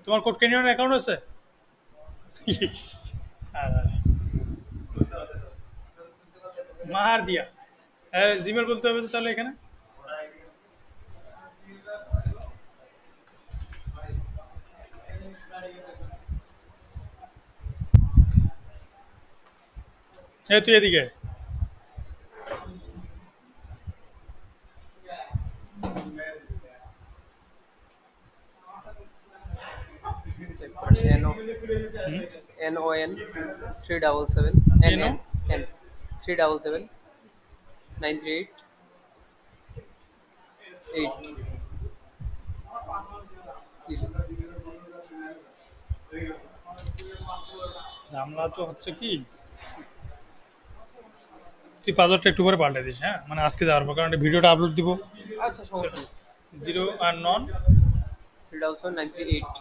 তোমার কোড ক্যানিয়ন অ্যাকাউন্ট আছে? ইস, আরে, মার দিয়া। হ্যাঁ, জিমেল বলতে হবে তো তাহলে এখানে। এই তুই এদিকে। NON 377 কেন? N 377 938 8 ঝামেলা তো হচ্ছে কি, তুই পাসওয়ার্ডটা একটু পরে পাল্টে দিস, হ্যাঁ মানে আজকে যাওয়ার পর, কারণ ভিডিওটা আপলোড দিব। আচ্ছা সমস্যা নেই। 0 আর নন 377 938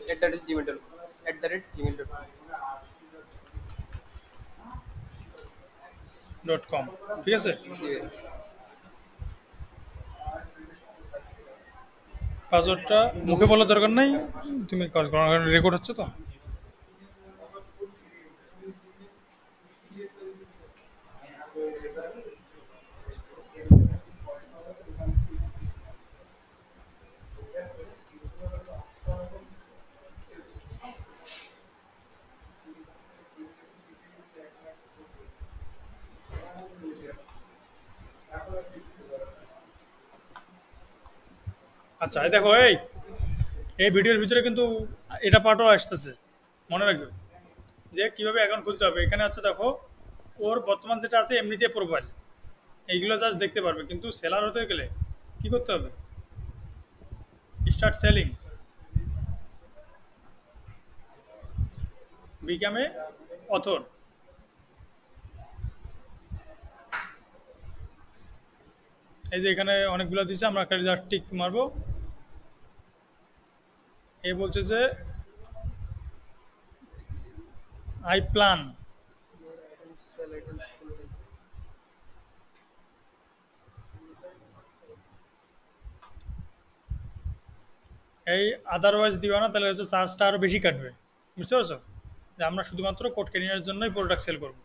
938 @gmail.com .com, ঠিক আছে। পাসওয়ার্ডটা মুখে বলার দরকার নাই, তুমি কাজ করো, কারণ রেকর্ড হচ্ছে তো। আচ্ছা এই দেখো, এই ভিডিওর ভিতরে কিন্তু এটা পার্টও আসতেছে, মনে রাখবে যে কিভাবে অ্যাকাউন্ট খুলতে হবে। এখানে হচ্ছে দেখো, ওর বর্তমান যেটা আছে এমনিতে প্রোফাইল, এইগুলো জাস্ট দেখতে পারবে, কিন্তু সেলার হতে গেলে কি করতে হবে? Start selling, become a author. এই যে এখানে অনেকগুলো দিছে, আমরা একটা জাস্ট টিক মারবো। এ বলছে যে আই প্ল্যান, এই আদারওয়াইজ দিবা না, তাহলে হচ্ছে চার্জটা আরও বেশি কাটবে, বুঝতে পারছো? যে আমরা শুধুমাত্র কোড ক্যানিয়ারের জন্যই প্রোডাক্ট সেল করব।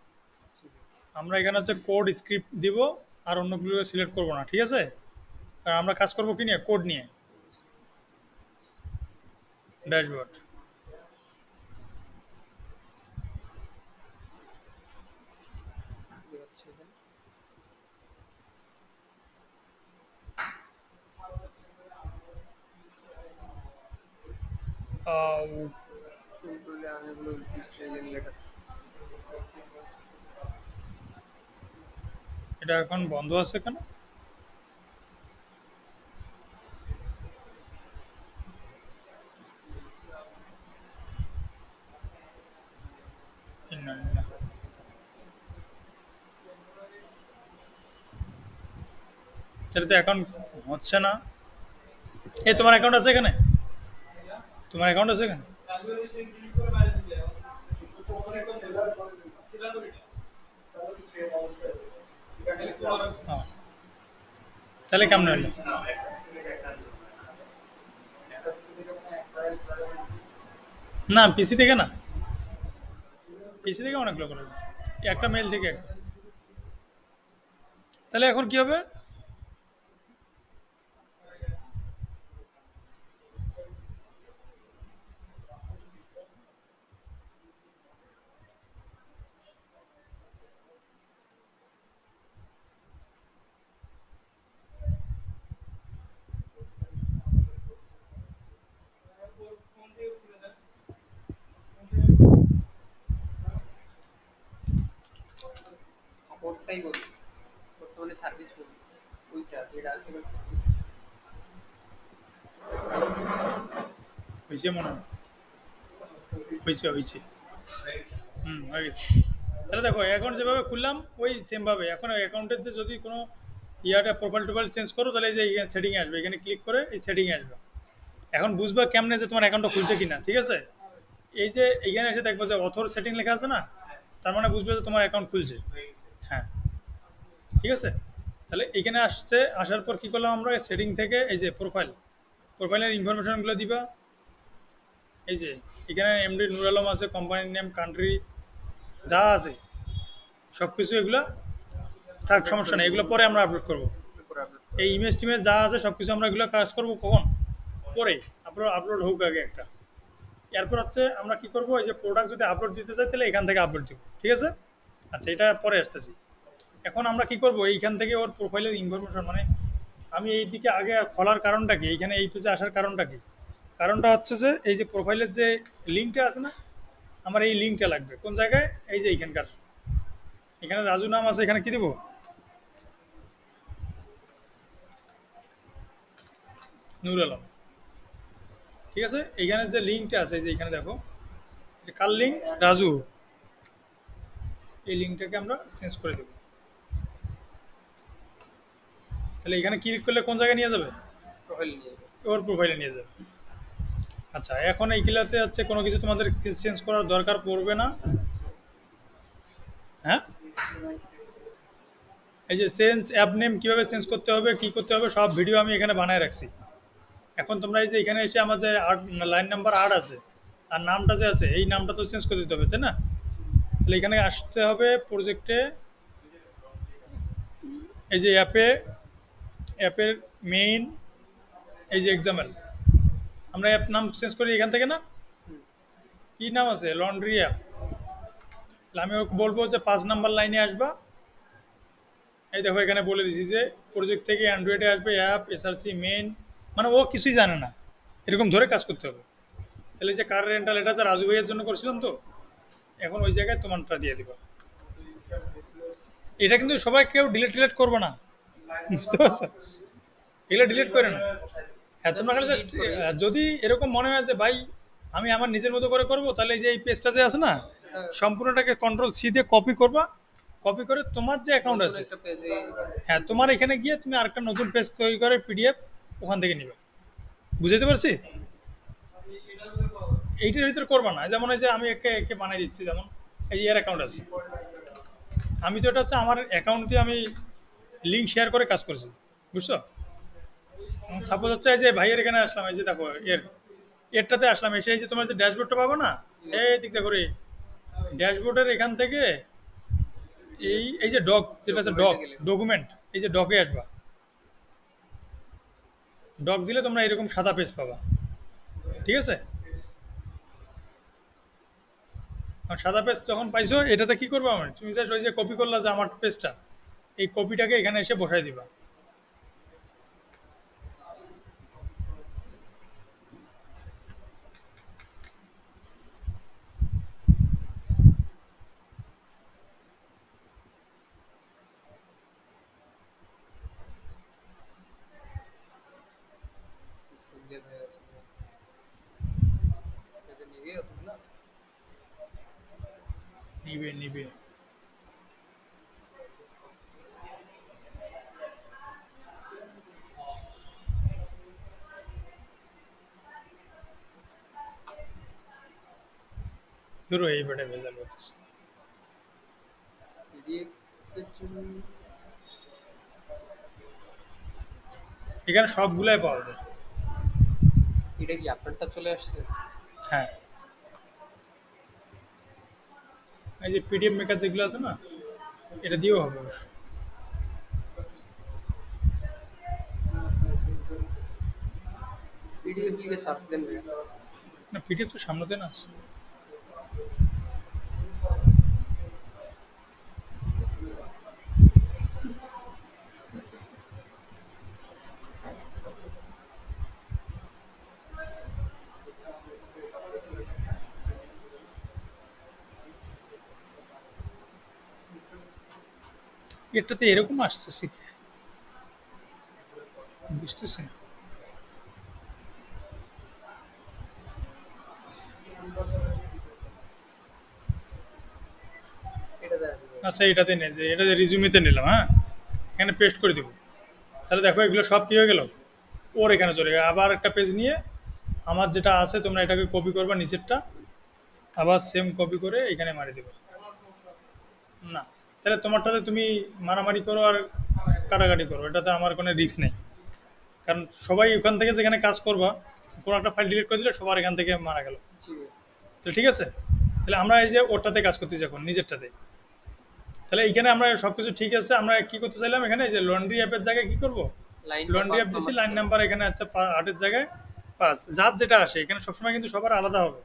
আমরা এখানে হচ্ছে কোড স্ক্রিপ্ট দিব, আর অন্যগুলো সিলেক্ট করব না, ঠিক আছে? কারণ আমরা কাজ করবো কি নিয়ে? কোড নিয়ে। ড্যাশবোর্ড, এটা এখন বন্ধ আছে কেন? সেটা তো অ্যাকাউন্ট হচ্ছে না। এই তোমার অ্যাকাউন্ট আছে এখানে? তোমার অ্যাকাউন্ট আছে এখানে? হ্যাঁ, তাহলে কেমন হলো? না পিসি থেকে না, পিসি থেকে অনেক লোক রয়েছে, একটা মেল থেকে একটা। তাহলে এখন কি হবে? সাপোর্টটাই বলি, বর্তমানে সার্ভিস বলি, ওইটা যেটা আছে হয়েছে মনে হয়, হয়েছে হয়েছে। হয়ে গেছে। তাহলে দেখো অ্যাকাউন্ট যেভাবে খুললাম ওই সেমভাবে এখন অ্যাকাউন্টের যে যদি কোনো ইয়াটা প্রোফাইল টোফাইল চেঞ্জ করো, তাহলে এই যে সেটিংয়ে আসবে, এখানে ক্লিক করে এই সেটিংয়ে আসবে। এখন বুঝবা কেমনে যে তোমার অ্যাকাউন্টটা খুলছে কিনা, ঠিক আছে? এই যে এইখানে এসে দেখবো যে অথর সেটিং লেখা আছে না, তার মানে বুঝবে যে তোমার অ্যাকাউন্ট খুলছে। হ্যাঁ, ঠিক আছে। তাহলে এখানে আসছে, আসার পর কি করলাম আমরা? সেটিং থেকে এই যে প্রোফাইল, প্রোফাইলের ইনফরমেশনগুলো দিবা। এই যে এখানে এমডি নূর আলম আছে, কোম্পানির নেম, কান্ট্রি যা আছে সব কিছু এগুলো থাক, সমস্যা নেই, এগুলো পরে আমরা আপলোড করব। এরপরে আপলোড এই ইমেজ টিমেজ যা আছে সব কিছু আমরা এগুলো কাজ করব কখন, পরে আপনার আপলোড হোক আগে একটা। এরপর হচ্ছে আমরা কি করব, এই যে প্রোডাক্ট যদি আপলোড দিতে চাই তাহলে এখান থেকে আপলোড দিব, ঠিক আছে? আচ্ছা, এটা পরে আসতেছি। এখন আমরা কি করব, এইখান থেকে ওর প্রোফাইলের ইনফরমেশন, মানে আমি এই দিকে আগে খোলার কারণটা কি, এইখানে এই পেজে আসার কারণটা কি? কারণটা হচ্ছে যে এই যে প্রোফাইলের যে লিঙ্কটা আছে না, আমার এই লিঙ্কটা লাগবে কোন জায়গায়, এই যে এইখানকার, এখানে রাজু নাম আছে, এখানে কি দেবো, নূর আলম, ঠিক আছে? এইখানে যে লিঙ্কটা আছে, এই যে এখানে দেখো, এটা কার লিঙ্ক, রাজু, এই লিঙ্কটাকে আমরা চেঞ্জ করে দেবো। তাহলে এখানে ক্লিক করলে কোন জায়গায় নিয়ে যাবে, প্রোফাইল নিয়ে যাবে। ওর প্রোফাইলে নিয়ে যাবে। আচ্ছা, এখন এইগুলাতে হচ্ছে কোনো কিছু তোমাদের চেঞ্জ করার দরকার পড়বে না। হ্যাঁ, এই যে চেঞ্জ অ্যাপ নেম কীভাবে চেঞ্জ করতে হবে, কি করতে হবে, সব ভিডিও আমি এখানে বানায় রাখছি। এখন তোমরা এই যে এখানে এসে আমার যে লাইন নাম্বার 8 আছে আর নামটা যে আছে, এই নামটা তো চেঞ্জ করে দিতে হবে, তাই না? তাহলে এখানে আসতে হবে প্রজেক্টে, এই যে অ্যাপের মেইন, এই যে এক্সাম্পল, আমরা অ্যাপ নাম চেঞ্জ করি এখান থেকে না, হুম। কি নাম আছে, লন্ড্রি অ্যাপ। তাহলে আমি ওকে বলবো যে 5 নাম্বার লাইনে আসবা। এই দেখো এখানে বলে দিছি যে প্রজেক্ট থেকে অ্যান্ড্রয়েডে আসবে অ্যাপ এসআরসি মেইন, মানে ও কিছুই জানে না, এরকম ধরে কাজ করতে হবে। তাহলে এই যে কার রেন্টাল, এটা যে রাজু ভাইয়ের জন্য করছিলাম, তো এখন ওই জায়গায় তোমারটা দিয়ে দিবা। এটা কিন্তু সবাই কেউ ডিলিট করবে না, বুঝতে পারছো? এগুলো ডিলিট করে না। হ্যাঁ, তোমরা খালি Just জাস্ট delete করে যদি এরকম মনে হয় যে ভাই আমি আমার নিজের মতো করে করব, তাহলে এই যে এই পেজটা যে আছে না, হ্যাঁ, সম্পূর্ণটাকে কন্ট্রোল-সি দিয়ে কপি করবা। কপি করে তোমার যে অ্যাকাউন্ট নতুন আছে, একটা পেজে হ্যাঁ, তোমার এখানে গিয়ে তুমি আরেকটা নতুন পেজ তৈরি করে পিডিএফ ওখান থেকে নিবে। বুঝাতে পারছি? এইটার ভিতরে করবা না, যেমন এই যে আমি একে একে বানিয়ে দিচ্ছি, যেমন এই এর অ্যাকাউন্ট আছে, আমি তো এটা হচ্ছে আমার অ্যাকাউন্ট দিয়ে আমি লিঙ্ক শেয়ার করে কাজ করেছি, বুঝছো? সাপোজ হচ্ছে এই যে ভাইয়ের এখানে আসলাম, এই যে দেখো এরটাতে আসলাম, এসে এই যে তোমার যে ড্যাশবোর্ডটা পাবো না, এই দিক করে ড্যাশবোর্ডের এখান থেকে এই যে ডক যেটা আছে, ডক ডকুমেন্টে গেলে ডকুমেন্ট, এই যে ডকে আসবা। ডক দিলে তোমরা এরকম সাদা পেজ পাবা, ঠিক আছে? আর সাদা পেজ যখন পাইছো, এটাতে কি করবো, আমার তুমি জাস্ট ওই যে কপি করলা যে আমার পেজটা, এই কপিটাকে এখানে এসে বসাই দিবা। সঞ্জয় ভাই আছে, পেজে নিবি অতগুলো। নিবে নিবে। ধরো এই বেটে ভেজাল করতেছে। পিডিএফ এর জন্য এখানে সবগুলাই পাওয়া যায়। এটা কি আপনারটা চলে আসছে? হ্যাঁ, এই যে পিডিএফ মেকার যেগুলো আছে না, এটা দিয়েও হবে অবশ্য। পিডিএফ লিখে সার্চ দেন ভাই। না, পিডিএফ তো সামনেতে না আছে। এটাতে এরকম আসতেছে কি বুঝতেছি না। এটা দেন ভাই। আচ্ছা, এটাতে নেই, যে এটা রিজুমিতে নিলাম, হ্যাঁ, এখানে পেস্ট করে দেবো। তাহলে দেখো এগুলো সব কি হয়ে গেল, ওর এখানে চলে গেল। আবার একটা পেজ নিয়ে আমার যেটা আছে, তোমরা এটাকে কপি করবা নিচেরটা, আবার সেম কপি করে এখানে মারি দেবে। না, তাহলে তোমারটাতে তুমি মারামারি করো আর কাটাকাটি করো, এটাতে আমার কোনো রিস্ক নেই। কারণ সবাই ওখান থেকে যেখানে কাজ করবা, কোনো একটা ফাইল ডিলিট করে দিলে সবার এখান থেকে মারা গেল। জি ভাই। তো ঠিক আছে, তাহলে আমরা এই যে ওরটাতে কাজ করতেছি এখন নিজেরটাতে। তাহলে এইখানে আমরা সবকিছু ঠিক আছে, আমরা কি করতে চাইলাম এখানে এই যে লন্ড্রি অ্যাপের জায়গায় কি করব, লাইনটা লন্ড্রি 5 অ্যাপ দিছি, নাম্বার লাইন দিতে হবে। নাম্বার এখানে আছে 8-এর জায়গায় 5, যার যেটা আসে এখানে সবসময় কিন্তু সবার আলাদা হবে।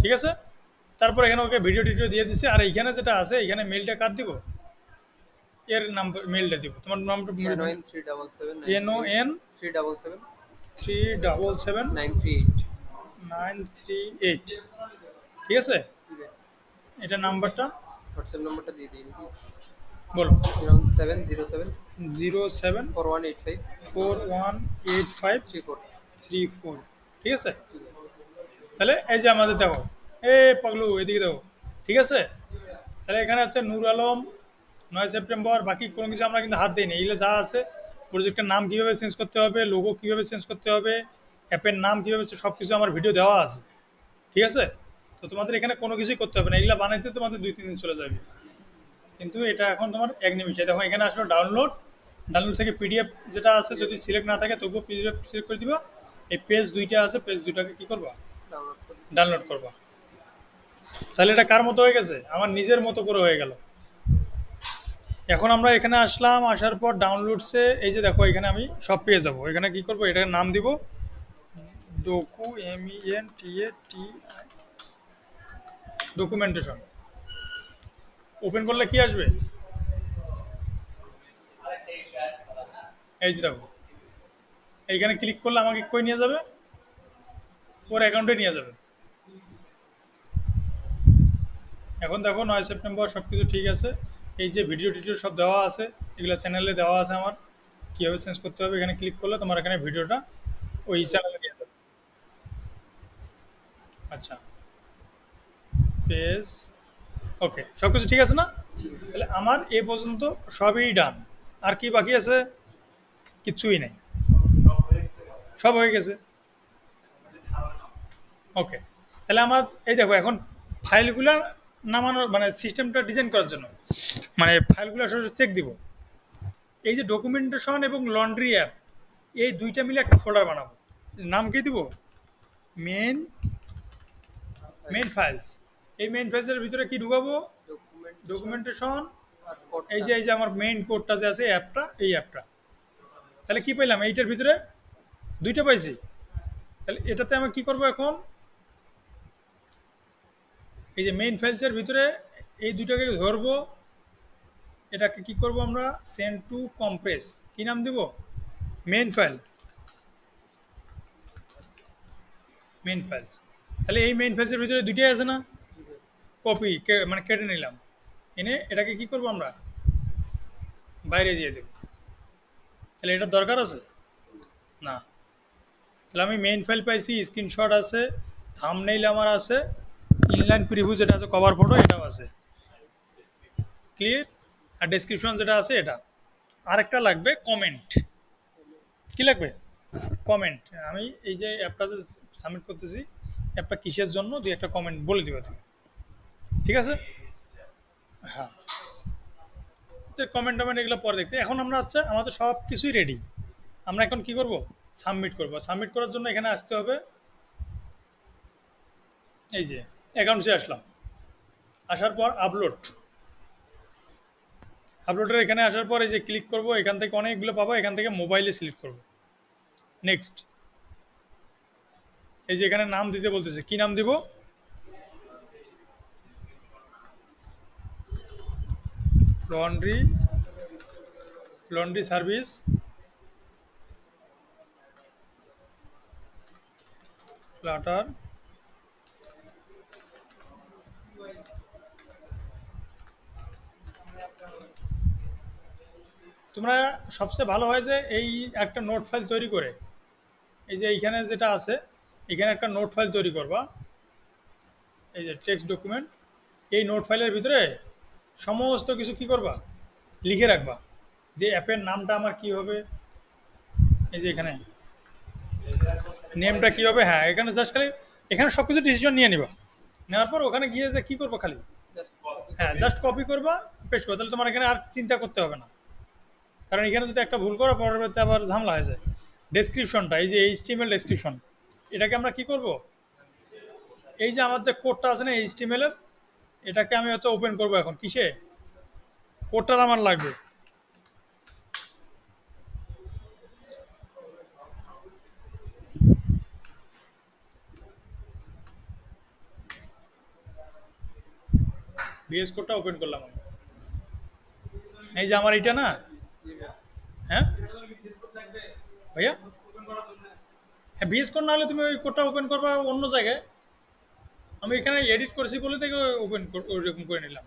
ঠিক আছে, তারপর এখানে ওকে ভিডিও টিডিও দিয়ে দিছি। আর এইখানে যেটা আছে এখানে মেলটা কার দিব, এর নাম্বার মেলটা দিব, তোমার নামটা NON 377 NON 377 377 938। 938, ঠিক আছে, জি ভাই। এটা নাম্বারটা হোয়াটসঅ্যাপ নাম্বারটা দিয়ে দিই নাকি? বলো। 0707 07 4185 4185 34। 34, ঠিক আছে। ঠিক আছে। তাহলে এই যে আমাদের দেখো, এ পাগলু এদিকে দেখো, ঠিক আছে। তাহলে এখানে হচ্ছে নূর আলম, 9 সেপ্টেম্বর, বাকি কোনো কিছু আমরা কিন্তু হাত দিইনি। এগুলো যা আছে, প্রজেক্টের নাম কীভাবে চেঞ্জ করতে হবে, লোগো কীভাবে চেঞ্জ করতে হবে, অ্যাপের নাম কীভাবে, সব কিছু আমার ভিডিও দেওয়া আছে, ঠিক আছে। তো তোমাদের এখানে কোনো কিছুই করতে হবে না, এগুলো বানাইতে তোমাদের 2-3 দিন চলে যাবে। কিন্তু এটা এখন তোমার 1 নিমিষে। দেখো এখানে আসলে ডাউনলোড, ডাউনলোড থেকে পিডিএফ যেটা আছে যদি সিলেক্ট না থাকে তবুও পিডিএফ সিলেক্ট করে দিবা। এই পেজ 2টা আছে, পেজ 2টাকে কী করবা, ডাউনলোড করে ডাউনলোড করবা। তাহলে এটা কার মতো হয়ে গেছে, আমার নিজের মতো করে হয়ে গেল। এখন আমরা এখানে আসলাম, আসার পর ডাউনলোডসে এই যে দেখো এখানে আমি সব পেয়ে যাব। এখানে কি করব, এটার নাম দিব ডকু, MENTATI, ডকুমেন্টেশন। ওপেন করলে কি আসবে, এই যে দেখো এইখানে ক্লিক করলে আমাকে কই নিয়ে যাবে, ওর অ্যাকাউন্টে নিয়ে যাবে। এখন দেখো 9 সেপ্টেম্বর সব কিছু ঠিক আছে। এই যে ভিডিও টিডিও সব দেওয়া আছে, এগুলো চ্যানেলে দেওয়া আছে আমার, কীভাবে চেঞ্জ করতে হবে। এখানে ক্লিক করলে তোমার এখানে ভিডিওটা ওই চ্যানেলে নিয়ে যাবে। আচ্ছা, পেজ, ওকে, সব কিছু ঠিক আছে না। তাহলে আমার এ পর্যন্ত সবই ডান। আর কি বাকি আছে, কিচ্ছুই নেই, সব হয়ে গেছে। ওকে, তাহলে আমার এই দেখো এখন ফাইলগুলো নামানোর মানে সিস্টেমটা ডিজাইন করার জন্য মানে ফাইলগুলো আসলে চেক দিব। এই যে ডকুমেন্টেশন এবং লন্ড্রি অ্যাপ, এই 2টা মিলে একটা ফোল্ডার বানাবো। নাম কি দিব, মেন, মেন ফাইলস। এই মেন ফাইলসের ভিতরে কি ঢুকাবো, ডকুমেন্ট ডকুমেন্টেশন। আর কোডটা। এই যে আমার মেইন কোডটা যে আছে অ্যাপটা, এই অ্যাপটা। তাহলে কি পাইলাম, এইটার ভিতরে 2টা পাইছি। তাহলে এটাতে আমি কি করব এখন, এই যে মেইন ফাইলসের ভিতরে এই 2টাকে ধরবো, এটাকে কি করব আমরা, সেন্ড টু কম্প্রেস, কি নাম দিব, মেইন ফাইল, মেইন ফাইলস। তাহলে এই মেইন ফাইলসের ভিতরে 2টাই আছে না, জি ভাই। কপি মানে কেটে নিলাম, এনে এটাকে কি করব আমরা, বাইরে দিয়ে দেব। তাহলে এটা দরকার আছে না। তাহলে আমি মেইন ফাইল পাইছি, স্ক্রিনশট আছে, থাম্বনেইল আমার আছে, ইনলাইন প্রিভিউ যেটা আছে, কভার ফটো এটাও আছে, ক্লিয়ার। আর ডেসক্রিপশন যেটা আছে এটা। আরেকটা লাগবে কমেন্ট, কি লাগবে, কমেন্ট। আমি এই যে অ্যাপটা যে সাবমিট করতেছি, অ্যাপটা কিসের জন্য, দিয়ে একটা কমেন্ট বলে দিবে তুমি, ঠিক আছে। হ্যাঁ, তো কমেন্ট টমেন্ট এগুলো পরে দেখতে। এখন আমরা হচ্ছে আমাদের সব কিছুই রেডি। আমরা এখন কি করব, সাবমিট করব। সাবমিট করার জন্য এখানে আসতে হবে, এই যে অ্যাকাউন্টসে আসলাম, আসার পর আপলোড, আপলোডের এখানে আসার পর এই যে ক্লিক করব, এখান থেকে অনেকগুলো পাবো, এখান থেকে মোবাইলে সিলেক্ট করব, নেক্সট। এই যে এখানে নাম দিতে বলতেছে, কি নাম দিব, লন্ড্রি, লন্ড্রি সার্ভিস ফ্লাটার। তোমরা সবচেয়ে ভালো হয় যে এই একটা নোট ফাইল তৈরি করে, এই যে এইখানে যেটা আছে এখানে একটা নোট ফাইল তৈরি করবা, এই যে টেক্সট ডকুমেন্ট। এই নোট ফাইলের ভিতরে সমস্ত কিছু কি করবা, লিখে রাখবা, যে অ্যাপের নামটা আমার কি হবে, এই যে এখানে নেমটা কি হবে। হ্যাঁ, এখানে জাস্ট খালি এখানে সব কিছু ডিসিশন নিয়ে নিবা, নেওয়ার পর ওখানে গিয়ে যে কী করবো খালি, জাস্ট কপি হ্যাঁ করে জাস্ট কপি করবা, পেস্ট করবা, তাহলে তোমার এখানে আর চিন্তা করতে হবে না। কারণ এখানে যদি একটা ভুল করো পরবর্তীতে আবার ঝামেলা হয়ে যায়। ডেসক্রিপশনটা, এই যে এইচটিএমএল ডেসক্রিপশন, এটাকে আমরা কি করব, এই যে আমার যে কোডটা আছে না এইচটিএমএল এর, এটাকে আমি হচ্ছে ওপেন করব এখন কিসে, কোডটা আমার লাগবে। বিএস কোডটা ওপেন করলাম আমি। এই যে আমার এটা না, হ্যাঁ ভাইয়া, হ্যাঁ বিএস কোড না হলে তুমি ওই কোডটা ওপেন করবা অন্য জায়গায়, আমি এখানে এডিট করেছি বলে থেকে ওপেন ওইরকম করে নিলাম,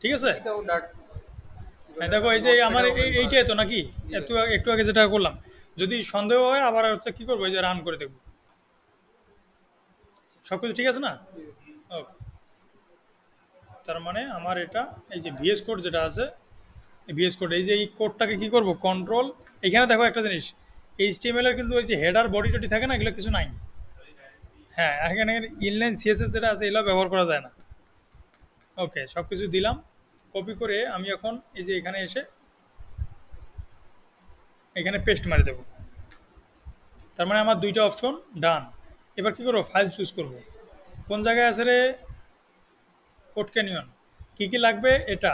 ঠিক আছে। এটাও ডাট হ্যাঁ দেখো এই যে আমার এইটাই তো নাকি, একটু একটু আগে যেটা করলাম, যদি সন্দেহ হয় আবার হচ্ছে কি করবো, এই যে রান করে দেখবো, সব কিছু ঠিক আছে না। ওকে, তার মানে আমার এটা এই যে ভিএস কোড যেটা আছে, এই ভিএস কোড, এই যে এই কোডটাকে কি করব, কন্ট্রোল, এখানে দেখো একটা জিনিস, এইচটিএমএল এর কিন্তু ওই যে হেডার বডি টডি থাকে না, এগুলো কিছু নাই। হ্যাঁ এখানে ইনলাইন সিএসএস যেটা আছে এগুলো ব্যবহার করা যায় না। ওকে, সব কিছু দিলাম, কপি করে আমি এখন এই যে এখানে এসে এখানে পেস্ট মারি দেবো। তার মানে আমার দুইটা অপশন ডান। এবার কি করবো, ফাইল চুজ করব, কোন জায়গায় আছে রে, কোড ক্যানিয়ন, কী কী লাগবে, এটা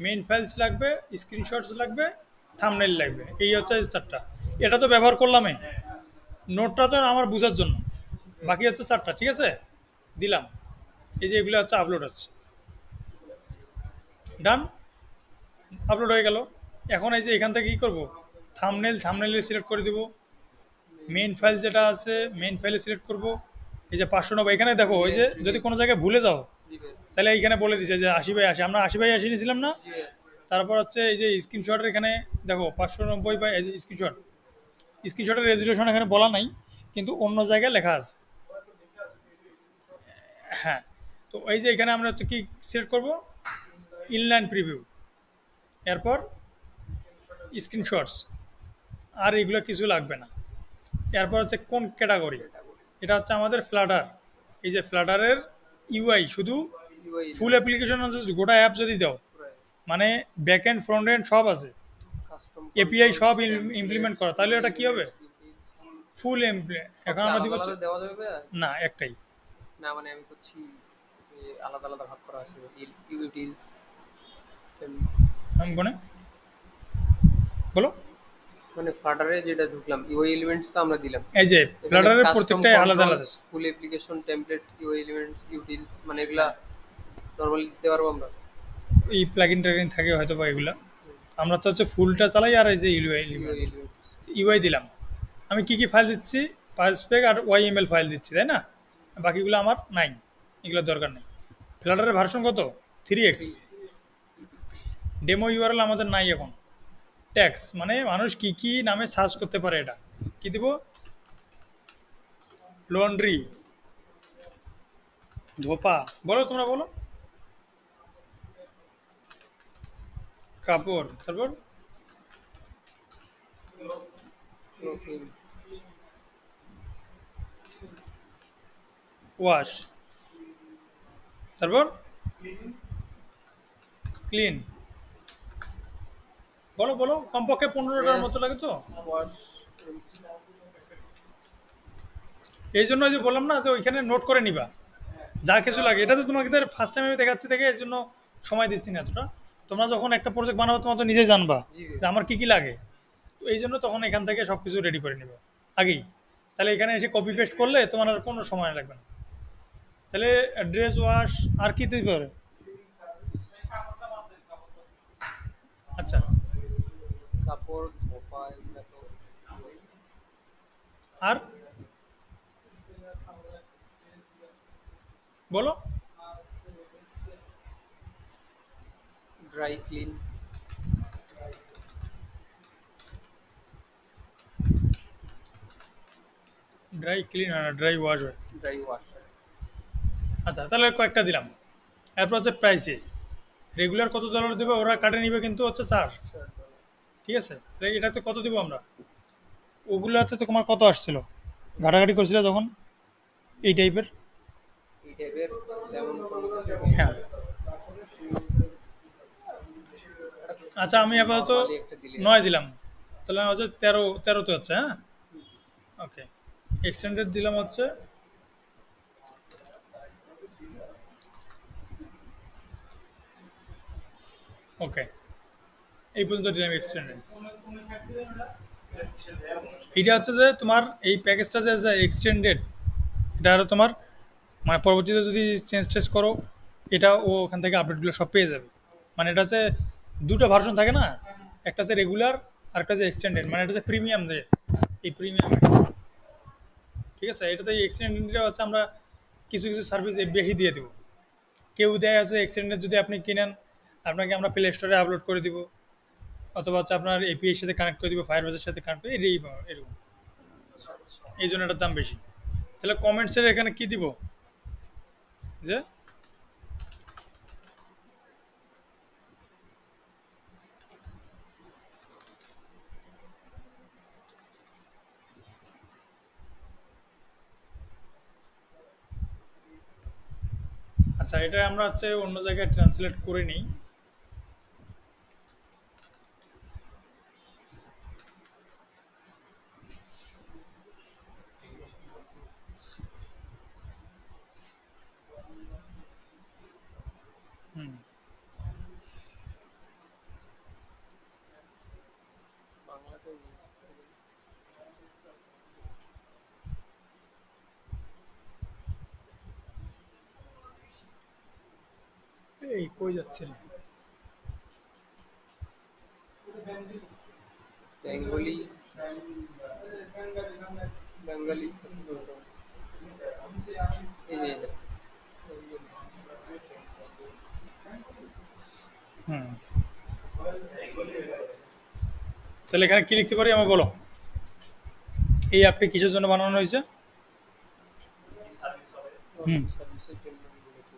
মেইন ফাইলস লাগবে, স্ক্রিনশটস লাগবে, থাম্বনেইল লাগবে, এই হচ্ছে চারটা। এটা তো ব্যবহার করলামই, নোটটা তো আমার বোঝার জন্য, বাকি হচ্ছে চারটা, ঠিক আছে। দিলাম, এই যে এগুলো হচ্ছে আপলোড হচ্ছে, ডান, আপলোড হয়ে গেল। এখন এই যে এখান থেকে কী করবো, থাম্বনেইলে সিলেক্ট করে দিব, মেইন ফাইল যেটা আছে মেইন ফাইলে সিলেক্ট করব, এই যে 590, এখানে দেখো ওই যে যদি কোনো জায়গায় ভুলে যাও জি ভাই, তাহলে এইখানে বলে দিছে যে 80/80, আমরা 80/80 নিয়েছিলাম না। জি ভাই, তারপর হচ্ছে এই যে স্ক্রিনশটের এখানে দেখো 590 বা এই যে স্ক্রিনশটের রেজুলেশন এখানে বলা নাই, কিন্তু অন্য জায়গায় লেখা আছে। হ্যাঁ, তো এই যে এখানে আমরা হচ্ছে কি সিলেক্ট করব, ইনলাইন প্রিভিউ, এরপর স্ক্রিনশটস, আর এগুলো কিছু লাগবে না। এরপর হচ্ছে কোন ক্যাটাগরি, এটা হচ্ছে আমাদের ফ্লাটার, এই যে ফ্লাটারের ইউআই শুধু, ইউআই ফুল অ্যাপ্লিকেশন আছে গোটা অ্যাপ যদি দাও, মানে ব্যাক এন্ড ফ্রন্ট এন্ড সব আছে, কাস্টম এপিআই সব ইমপ্লিমেন্ট করা, তাহলে এটা কি হবে, ফুল এখন আমরা দিব আলাদা দেওয়া যাবে ভাইয়া? না একটাই। না মানে আমি করছি যে আলাদা আলাদা ভাগ করা আছে, ইউটিলস, আমি বনে বলো, মানে ফ্লাটারে যেটা ঢুকলাম ইউআই এলিমেন্টস তো আমরা দিলাম, এই যে এখানে ফ্লাটারের কাস্টম প্রত্যেকটাই আলাদা আলাদা কন্ট্রোলস, আছে। ফুল application template, UI elements, utils, মানে এগুলা নরমালি দিতে পারবো আমরা। এই প্লাগইন ট্যাগিন থাকে হয়তো বা এগুলা, আমরা তো হচ্ছে ফুলটা চালাই, আর এই যে ইউআই এলিমেন্টস ইউআই দিলাম। আমি কি কি ফাইল দিচ্ছি, পাইসপেক আর ওয়াইএমএল ফাইল দিচ্ছি, তাই না, বাকিগুলো আমার নাই, এগুলোর দরকার নেই। ফ্লাটারের ভার্সন কত, 3x, ডেমো ইউআরএল আমাদের নাই এখন, ট্যাক্স মানে মানুষ কি কি নামে সার্চ করতে পারে, এটা কি দিব, লন্ড্রি, ধোপা, বলো তোমরা বলো, কাপড়, তারপর ক্লোথিং, ওয়াশ, তারপর ক্লিন, বলো বলো, কমপক্ষে 15টার মতো লাগে তো। ওয়াশ, এই জন্য যে বললাম না যে ওইখানে নোট করে নিবা যা কিছু লাগে, এটা তো তোমাকে ফার্স্ট টাইম আমি দেখাচ্ছি থেকে এই জন্য সময় দিচ্ছি না এতটা। তোমরা যখন একটা প্রজেক্ট বানাবো তোমরা তো নিজেই জানবা জি যে আমার কি কি লাগে, তো এই জন্য তখন এখান থেকে সব কিছু রেডি করে নিবা আগেই, তাহলে এখানে এসে কপি পেস্ট করলে তোমার আর কোনো সময় লাগবে না। তাহলে ড্রেস ওয়াশ আর কি দিতে পারে, আচ্ছা কাপড় ধোপা, এগুলা তো আর বলো, ড্রাই ক্লিন, ড্রাই ক্লিন হয় না, ড্রাই ওয়াশ হয়। ড্রাই ওয়াশ, আচ্ছা তাহলে কয়েকটা দিলাম। এরপর হচ্ছে প্রাইসে, রেগুলার কত ডলার দেবে ওরা কাটে নিবে কিন্তু হচ্ছে চার্জ, ঠিক আছে। তাহলে এটাতে কত দিব আমরা, ওগুলোতে তো তোমার কত আসছিল, ঘাটাঘাটি করছিল তখন এই টাইপের? এই টাইপের তেমন কোনো কিছু হয়নি। হ্যাঁ। আচ্ছা আমি আপাতত নর্মালি একটা দিলে 9 দিলাম, তাহলে হচ্ছে 13তে হচ্ছে। হ্যাঁ, ওকে। এক্সটেন্ডেড দিলাম হচ্ছে ওকে, এই পর্যন্ত দিলাম এক্সটেন্ডেড। এইটা হচ্ছে যে তোমার এই প্যাকেজটা যে এক্সটেন্ডেড, এটা আরও তোমার মানে পরবর্তীতে যদি চেঞ্জ টেঞ্জ করো, এটা ও ওখান থেকে আপডেটগুলো সব পেয়ে যাবে। মানে এটা হচ্ছে দুটো ভার্সন থাকে না, একটা হচ্ছে রেগুলার আর একটা হচ্ছে এক্সটেন্ডেড, মানে এটা হচ্ছে প্রিমিয়াম যে এই প্রিমিয়াম। ঠিক আছে, এটাতে এক্সটেন্ডেডটা হচ্ছে আমরা কিছু কিছু সার্ভিস বেশি দিয়ে দেবো। কেউ দেয় আছে এক্সটেন্ডেড যদি আপনি কিনেন, আপনাকে আমরা প্লে স্টোরে আপলোড করে দিব, অথবা হচ্ছে আপনার এপিআই এর সাথে কানেক্ট করে দিব, ফায়ারবেসের সাথে কানেক্ট করে এরকম। আচ্ছা আচ্ছা। এই জন্য এটার দাম বেশি। তাহলে কমেন্টসের এখানে কি দিব যে আচ্ছা, এটা আমরা হচ্ছে অন্য জায়গায় ট্রান্সলেট করে নিই। হুম, বাংলাতেও নেই। এই কই যাচ্ছে রে? বেঙ্গলি বেঙ্গলি এই যে এটা। হুম, তাহলে এখানে কি লিখতে পারি আমার বলো? এই অ্যাপটি কিসের জন্য বানানো হয়েছে? হুম, সার্ভিসের জন্য বলেছি।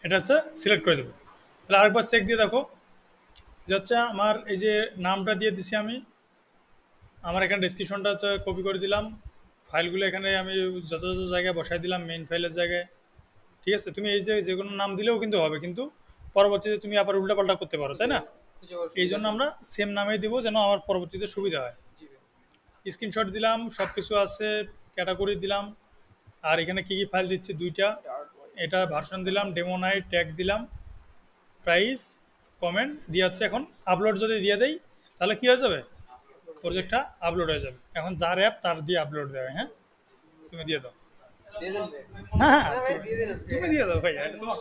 এটা হচ্ছে সিলেক্ট করে দেবো। তাহলে আরেকবার চেক দিয়ে দেখো, যে হচ্ছে আমার এই যে নামটা দিয়ে দিছি আমি, আমার এখানে ডেসক্রিপশনটা হচ্ছে কপি করে দিলাম, ফাইলগুলো এখানে আমি যথাযথ জায়গায় বসাই দিলাম মেইন ফাইলের জায়গায়। ঠিক আছে, তুমি এই যে যে কোনো নাম দিলেও কিন্তু হবে, কিন্তু পরবর্তীতে তুমি আবার উল্টাপাল্টা করতে পারো, তাই না? খুঁজে পাওয়ার এই সুবিধা জন্য নেই। আমরা সেম নামেই দিব, যেন আমার পরবর্তীতে সুবিধা হয়। জি ভাই। স্ক্রিনশট দিলাম, সব কিছু আছে, ক্যাটাগরি দিলাম, আর এখানে কি কি ফাইল দিচ্ছি দুইটা, এটা আর্ট ওয়াইজ। এটা ভার্সন দিলাম, ডেমো নাই, ট্যাগ দিলাম, প্রাইস, কমেন্ট দিয়ে হচ্ছে এখন আপলোড যদি দিয়ে দেই তাহলে কি হয়ে যাবে? প্রজেক্টটা আপলোড হয়ে যাবে। এখন যার অ্যাপ তার দিয়ে আপলোড দেবে। হ্যাঁ, তুমি দিয়ে দাও। দিয়ে দেন ভাই। হ্যাঁ হ্যাঁ, না ভাই দিয়ে দেন, তুমি দিয়ে দাও ভাই, এটা তোমার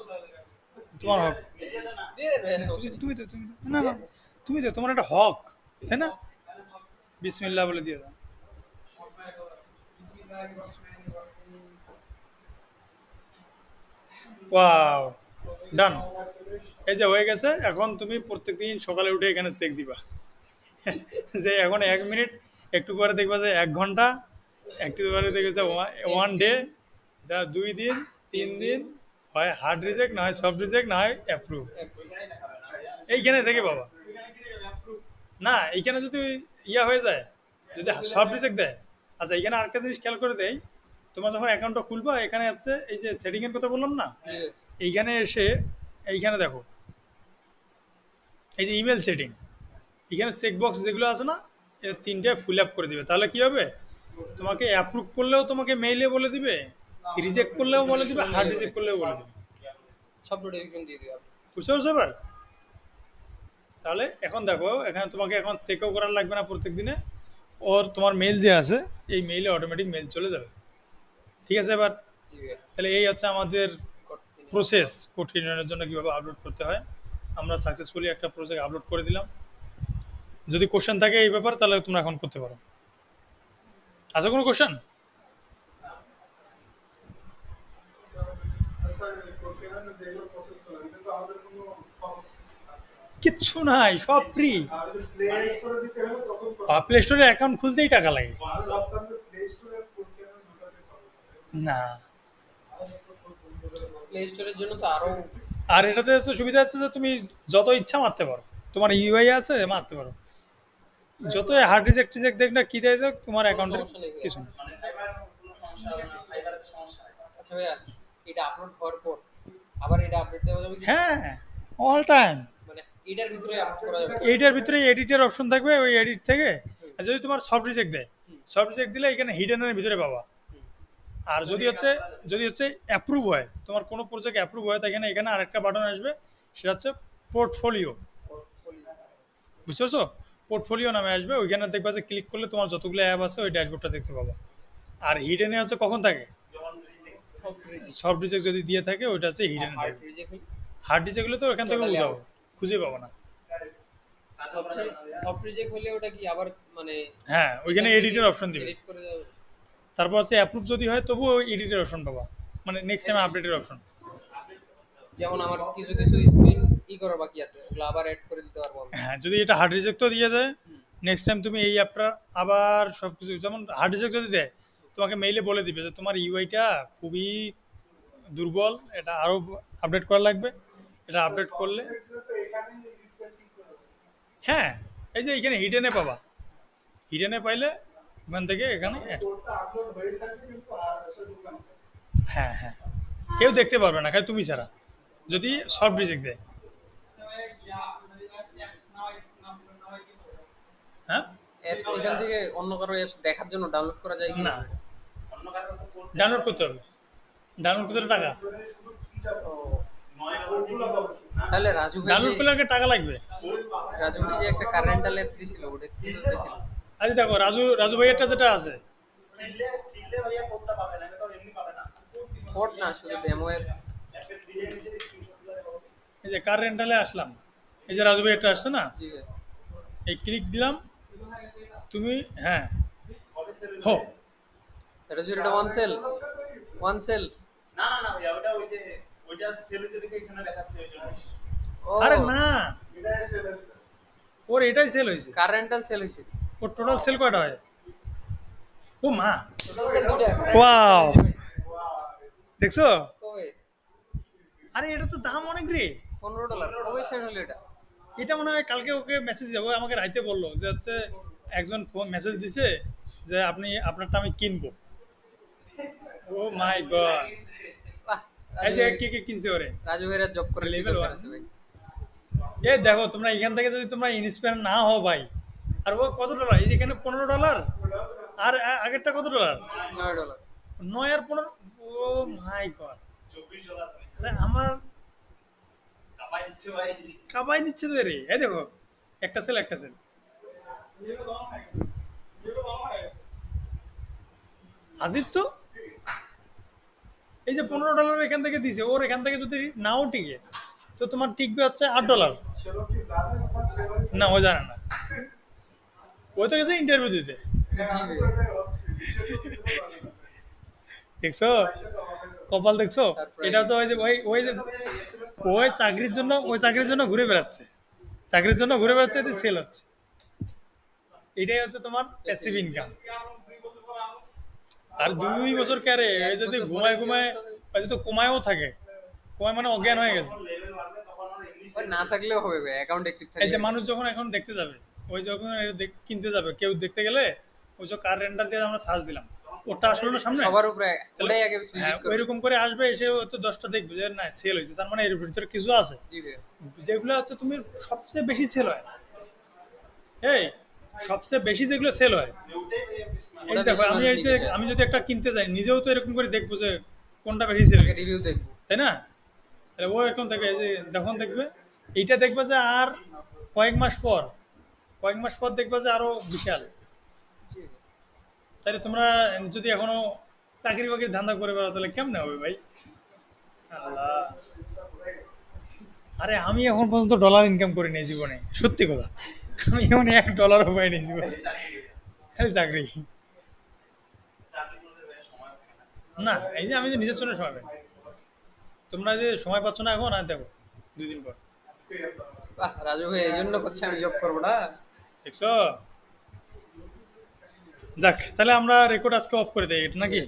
তোমার হক। দিয়ে দেন ভাই, তুমি সমস্যা নেই। তুমি তো তুমি না না, তুমি তো, তোমার একটা হক, তাই না? বিসমিল্লাহ বলে দিয়ে দাও। ওয়াও, ডান। এই যে হয়ে গেছে। এখন তুমি প্রত্যেকদিন সকালে উঠে এখানে চেক দিবা যে এখন 1 মিনিট, একটু পরে দেখবা যে 1 ঘন্টা, একটু পরে দেখবে যে 1 ডে, 2 দিন, 3 দিন, হয় হার্ড রিজেক্ট, না হয় সফট রিজেক্ট, না হয় অ্যাপ্রুভ। এইখানে থেকে বাবা, না এইখানে যদি ইয়া হয়ে যায়, যদি সফট রিজেক্ট দেয়। আচ্ছা, এখানে আরেকটা জিনিস খেয়াল করে দেয়, তোমার যখন অ্যাকাউন্টটা খুলবা এখানে আছে এই যে সেটিং এর কথা বললাম না, ঠিক আছে। এইখানে এসে এইখানে দেখো এই যে ইমেল সেটিং, এখানে চেকবক্স যেগুলো আছে না, এর 3টে ফুল আপ করে দিবে। তাহলে কি হবে, তোমাকে অ্যাপ্রুভ করলেও তোমাকে মেইলে বলে দিবে, রিজেক্ট করলেও বলে দিবে, হার্ড রিজেক্ট করলেও বলে দিবে। সব নোটিফিকেশন দিয়ে দিও। বুঝতে পারছো এবার? তাহলে এখন দেখো, এখানে তোমাকে এখন চেকও করার লাগবে না প্রত্যেক দিনে, ওর তোমার মেল যে আছে এই মেইলে অটোমেটিক মেল চলে যাবে। ঠিক আছে এবার? জি ভাই। তাহলে এই হচ্ছে আমাদের করতে নিন। প্রসেস, কোড ইউনিয়নের জন্য কীভাবে আপলোড করতে হয়। আমরা সাকসেসফুলি একটা প্রজেক্ট আপলোড করে দিলাম। যদি কোশ্চেন থাকে এই ব্যাপার, তাহলে তোমরা এখন করতে পারো। আছে কোনো কোশ্চেন? কিচ্ছু নাই, সব ফ্রি। প্লে স্টোরে অ্যাকাউন্ট খুলতেই টাকা লাগে। না, প্লে স্টোরের জন্য তো আরো আর এটাতে হচ্ছে সুবিধা আছে যে তুমি যত ইচ্ছা মারতে পারো, তোমার ইউআই আছে, মারতে পারো। যত হার্ড রিজেক্ট রিজেক্ট দেখ না, কি দেয় দেখ, তোমার অ্যাকাউন্টে সমস্যা নেই। কিছু না। আচ্ছা ভাইয়া, এটা আপলোড হওয়ার পর আবার এটা আপডেট দেওয়া যাবে কি? হ্যাঁ, অল টাইম। মানে এটার ভিতরে আপলোড করা যাবে? এইটার ভিতরে এডিটের অপশন থাকবে, ওই এডিট থেকে। আর যদি তোমার সফট রিজেক্ট দেয়, সফট রিজেক্ট দিলে এখানে হিডেনের ভিতরে পাবা। আর যদি হচ্ছে অ্যাপ্রুভ হয়, তোমার কোনো প্রজেক্ট অ্যাপ্রুভ হয়, তাহলে এখানে আরেকটা বাটন আসবে, সেটা হচ্ছে পোর্টফোলিও। বুঝতে পারছো? পোর্টফোলিও নামে আসবে, ওইখানে দেখবা যে ক্লিক করলে তোমার যতগুলো অ্যাপ আছে ওই ড্যাশবোর্ডটা দেখতে পাবা। আর হিডেনে হচ্ছে কখন থাকে, সফট রিজেক্ট যদি দিয়ে থাকে ওইটা হচ্ছে হিডেনে হার্ড থাকে। রিজেক্ট হলে হার্ড রিজেক্ট হলে তো ওখান থেকে Totally উঠাও, out. খুঁজে পাবো না। সফট রিজেক্ট হলে ওটা কি আবার মানে হ্যাঁ, ওইখানে এডিটের অপশন দিবে। এডিট করে যাবে? তারপর হচ্ছে অ্যাপ্রুভ যদি হয়, তবুও এডিটের অপশন পাবা, মানে নেক্সট টাইম আপডেটের অপশন। যেমন আমার কিছু কিছু স্ক্রিন করা বাকি আছে, ওগুলো আবার অ্যাড করে দিতে পারবো আমি। হ্যাঁ, যদি এটা হার্ড রিজেক্টও দিয়ে দেয়, নেক্সট টাইম তুমি এই অ্যাপটা আবার সব কিছু, যেমন হার্ড রিজেক্ট যদি দেয়, তোমাকে মেইলে বলে দিবে যে তোমার ইউআইটা খুবই দুর্বল, এটা আরও আপডেট করা লাগবে। এটা আপডেট করলে, হ্যাঁ, এই যে এখানে হিডেনে পাবা, হিডেনে পাইলে ওখান থেকে এখানে add। হ্যাঁ হ্যাঁ, কেউ দেখতে পারবে না, খালি তুমি ছাড়া, যদি সফট রিজেক্ট দেয়। হ্যাঁ, অ্যাপস এখান থেকে অন্য কারো অ্যাপস দেখার জন্য ডাউনলোড করা যায় কি? না, ডাউনলোড করতে হবে, ডাউনলোড করতে হলে টাকা। ও, তাহলে রাজু ভাই ডাউনলোড করলে আগে টাকা লাগবে। যে একটা কারেন্টাল অ্যাপ দিছিল, ওটা কি দিছিল? আচ্ছা দেখো, রাজু ভাইয়েরটা যেটা আছে, কোড না, শুধু ডেমো অ্যাপ। এই যে কার রেন্টালে আসলাম, এই যে রাজু ভাইয়েরটা আসছে না, জি ভাই। এই ক্লিক দিলাম, তুমি হ্যাঁ হো, এটা যদি এটা ওয়ান সেল। ও, আরে না, ওর এটাই সেল হয়েছে। কারেন্টাল সেল হইছে। ওর টোটাল সেল কয়টা হয়? ও মা, টোটাল সেল দুইটা। ওয়াও, দেখছো? কবে? আরে এটা তো দাম অনেক রে। $15 কবে সেল হলো এটা? এটা মনে হয় কালকে ওকে মেসেজ যাবো, আমাকে রাইতে বললো যে হচ্ছে একজন ফোন মেসেজ দিছে যে আপনি আপনারটা আমি কিনবো। ও মাই গড, বাহ, এই যে কে কে কিনছে ওরে। রাজু ভাইরা জব করে Level লেভেল one। আছে ভাই। এ দেখো, তোমরা এখান থেকে যদি তোমরা ইন্সপায়ার না হও ভাই, আর ও কত ডলার, এই যে এখানে $15, আর আগেরটা কত ডলার, $9। 9 আর 15, ও মাই গড, আরে আমার কাবাই দিচ্ছে তো রে। এই দেখো, একটা সেল, একটা সেল। আজিব তো, এই যে $15 এখান থেকে দিছে, ওর এখান থেকে যদি নাও টিকে তো তোমার টিকবে হচ্ছে $8। না ও জানে না, ও তো গেছে ইন্টারভিউ দিতে। দেখছো কপাল, দেখছো? এটা হচ্ছে ওই যে ওই যে ওই চাকরির জন্য ঘুরে বেড়াচ্ছে, চাকরির জন্য ঘুরে বেড়াচ্ছে, এতে সেল হচ্ছে। এটাই হচ্ছে তোমার প্যাসিভ ইনকাম। আর 2 বছর ক্যারে এই যদি ঘুমায় ঘুমায়, ওই যদি কমায়ও থাকে, কমায় মানে অজ্ঞান হয়ে গেছে। ওই না থাকলেও হবে ভাই, অ্যাকাউন্ট অ্যাক্টিভ এই যে থাকলে। মানুষ যখন এখন দেখতে যাবে, ওই যখন কিনতে যাবে, কেউ দেখতে গেলে ওই যে কার রেন্টাল দিয়ে আমরা সার্চ দিলাম, ওটা আসলে না সামনে, সবার উপরে তাহলে ওটাই আগে হ্যাঁ ভিজিট করবে। ওইরকম করে আসবে, এসে হয়তো 10টা দেখবে যে না সেল হয়েছে, তার মানে এর ভিতরে কিছু আছে। জি ভাই। যেগুলো হচ্ছে তুমি সবচেয়ে বেশি সেল হয়, এই সবচেয়ে বেশি যেগুলো সেল হয়, এই ওটা দেখো বেশি আমি মানুষ এই যে নিতে চায়। আমি যদি একটা কিনতে যাই, নিজেও তো এরকম করে দেখবো যে কোনটা বেশি সেল আগে হয়েছে, রিভিউ দেখবো। তাই না? তাহলে ও এখন থেকে এই যে যখন দেখবে, এইটা দেখবে যে আর কয়েক মাস পর, দেখবে যে আরো বিশাল। জি ভাই। তাহলে তোমরা যদি এখনো চাকরি বাকরির ধান্দা করে বেড়াও, তাহলে কেমনে হবে ভাই? আল্লাহ, আরে আমি এখন পর্যন্ত ডলার ইনকাম করি নাই জীবনে, সত্যি কথা। আমি এখন $1 পাইনি জীবনে, খালি চাকরি। না এই যে আমি যে নিজের জন্য সময় পাই না। তোমরা যে সময় পাচ্ছ না এখন, আর দেখো 2 দিন পর, বাহ, রাজু ভাই এই জন্য করছে আমি জব করবো না। দেখছো? যাক, তাহলে আমরা রেকর্ড আজকে অফ করে দেই, এটা নাকি?